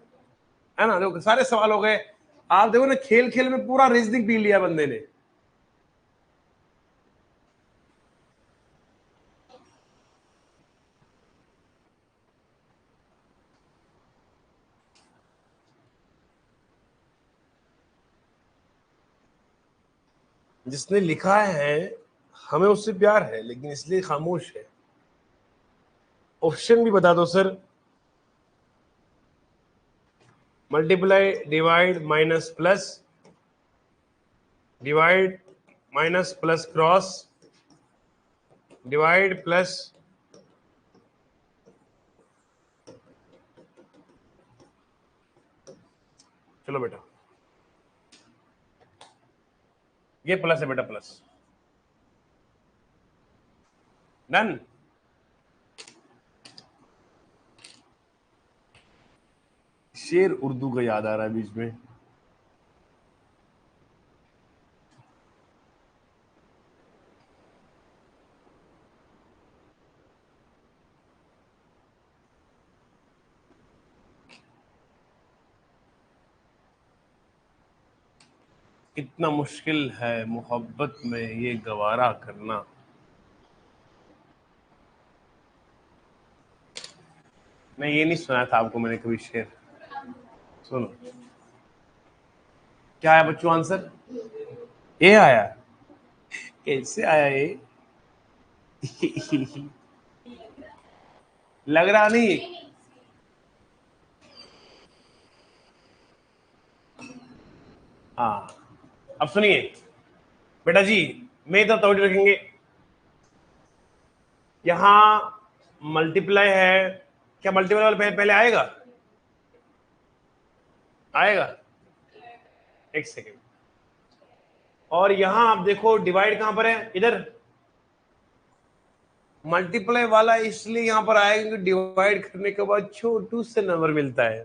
[SPEAKER 1] है ना? देखो सारे सवाल हो गए। आप देखो ना, खेल खेल में पूरा रीजनिंग पी लिया बंदे ने। जिसने लिखा है हमें उससे प्यार है, लेकिन इसलिए खामोश है। ऑप्शन भी बता दो sir. Multiply, divide, minus, plus, divide, minus, plus, cross, divide, plus, चलो बेटा ये प्लस है बेटा, प्लस। डन। शेर उर्दू का याद आ रहा है बीच में। कितना मुश्किल है मोहब्बत में ये गवारा करना। नहीं ये नहीं सुना था आपको मैंने कभी शेर। सुनो क्या है बच्चों आंसर? ए आया। कैसे आया ये? लग रहा नहीं। हाँ अब सुनिए बेटा जी, मैं तो तोड़ रखेंगे। यहां मल्टीप्लाई है, क्या मल्टीप्लाई वाला पहले आएगा? आएगा, एक सेकेंड। और यहां आप देखो डिवाइड कहां पर है? इधर। मल्टीप्लाई वाला इसलिए यहां पर आएगा क्योंकि डिवाइड करने के बाद छोटू से नंबर मिलता है।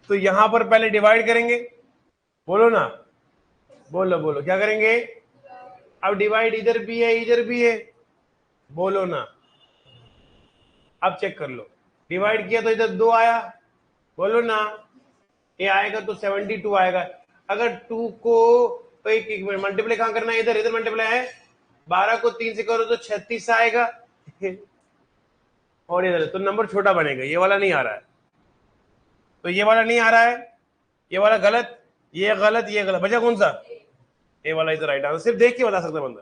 [SPEAKER 1] तो यहां पर पहले डिवाइड करेंगे, बोलो ना, बोलो क्या करेंगे? अब डिवाइड इधर भी है इधर भी है, बोलो ना। अब चेक कर लो, डिवाइड किया तो इधर 2 आया, बोलो ना। ये आएगा तो 72 आएगा। अगर 2 को तो एक मिनट मल्टीप्लाई कहाँ करना है, इधर इधर मल्टीप्लाई है, 12 को 3 से करो तो 36 आएगा और इधर तो नंबर छोटा बनेगा, ये वाला नहीं आ रहा है, तो ये वाला नहीं आ रहा है, ये वाला गलत, ये गलत, ये गलत, बचा कौन सा, ये वाला इधर राइट आंसर। सिर्फ देख के बता सकता बंदा,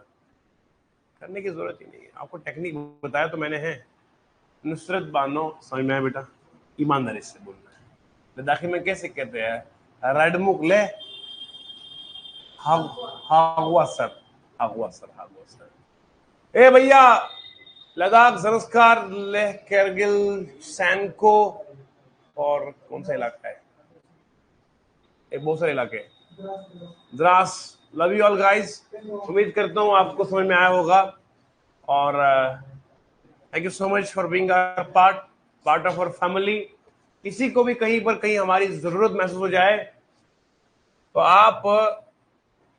[SPEAKER 1] करने की जरूरत ही नहीं है, आपको टेक्निक बताया तो मैंने है। नुसरत बानो, समझ में आया बेटा, ईमानदारी से बोलना है। लद्दाखी में कैसे कहते हैं, रडमुक ले हागवा सर, हागवा सर, हागवा सर। ए भैया, लद्दाख, ज़ंस्कार, लेह, करगिल, सैनको और कौन सा इलाका है, एक बहुत सारे इलाके, Dras. Love you all guys, उम्मीद करता हूँ आपको समझ में आया होगा और thank you so much for being our part of our family. किसी को भी कहीं पर कहीं हमारी जरूरत महसूस हो जाए तो आप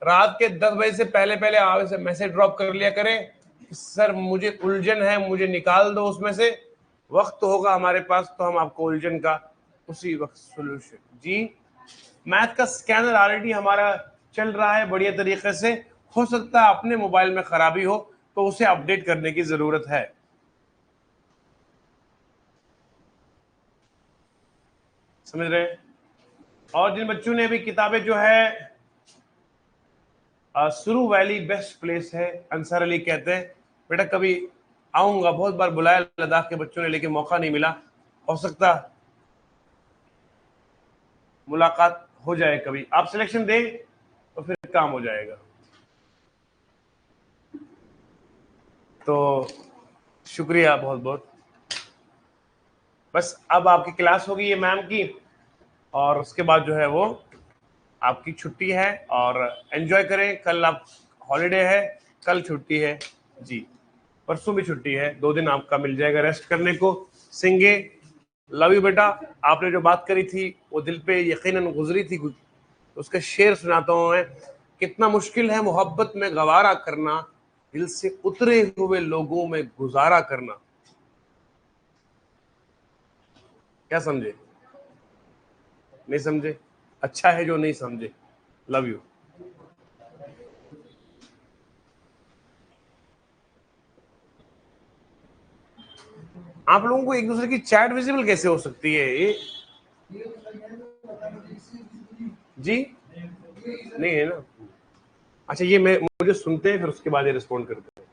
[SPEAKER 1] रात के 10 बजे से पहले पहले आप इसे मैसेज ड्रॉप कर लिया करें, सर मुझे उलझन है, मुझे निकाल दो उसमें से, वक्त होगा हमारे पास तो हम आपको उलझन का उसी वक्त सोल्यूशन। जी, मैथ का स्कैनर ऑलरेडी हमारा चल रहा है बढ़िया तरीके से, हो सकता है अपने मोबाइल में खराबी हो तो उसे अपडेट करने की जरूरत है। समझ रहे हैं? और जिन बच्चों ने भी किताबें जो है सुरू वैली बेस्ट प्लेस है, अंसार अली कहते हैं, बेटा कभी आऊंगा, बहुत बार बुलाया लद्दाख के बच्चों ने लेकिन मौका नहीं मिला, हो सकता मुलाकात हो जाए कभी, आप सिलेक्शन दें तो फिर काम हो जाएगा। तो शुक्रिया बहुत बहुत। बस अब आपकी क्लास होगी ये मैम की और उसके बाद जो है वो आपकी छुट्टी है और एंजॉय करें। कल आप हॉलीडे है, कल छुट्टी है जी, परसों भी छुट्टी है, 2 दिन आपका मिल जाएगा रेस्ट करने को। सिंगे, लव यू बेटा, आपने जो बात करी थी वो दिल पे यकीनन गुजरी थी, उसका शेर सुनाता हूं मैं। कितना मुश्किल है मोहब्बत में गवारा करना, दिल से उतरे हुए लोगों में गुजारा करना। क्या समझे? नहीं समझे? अच्छा है जो नहीं समझे। Love you. आप लोगों को एक दूसरे की चैट विजिबल कैसे हो सकती है ये? जी नहीं है ना? अच्छा, ये मुझे सुनते हैं फिर उसके बाद ये रिस्पॉन्ड करते हैं।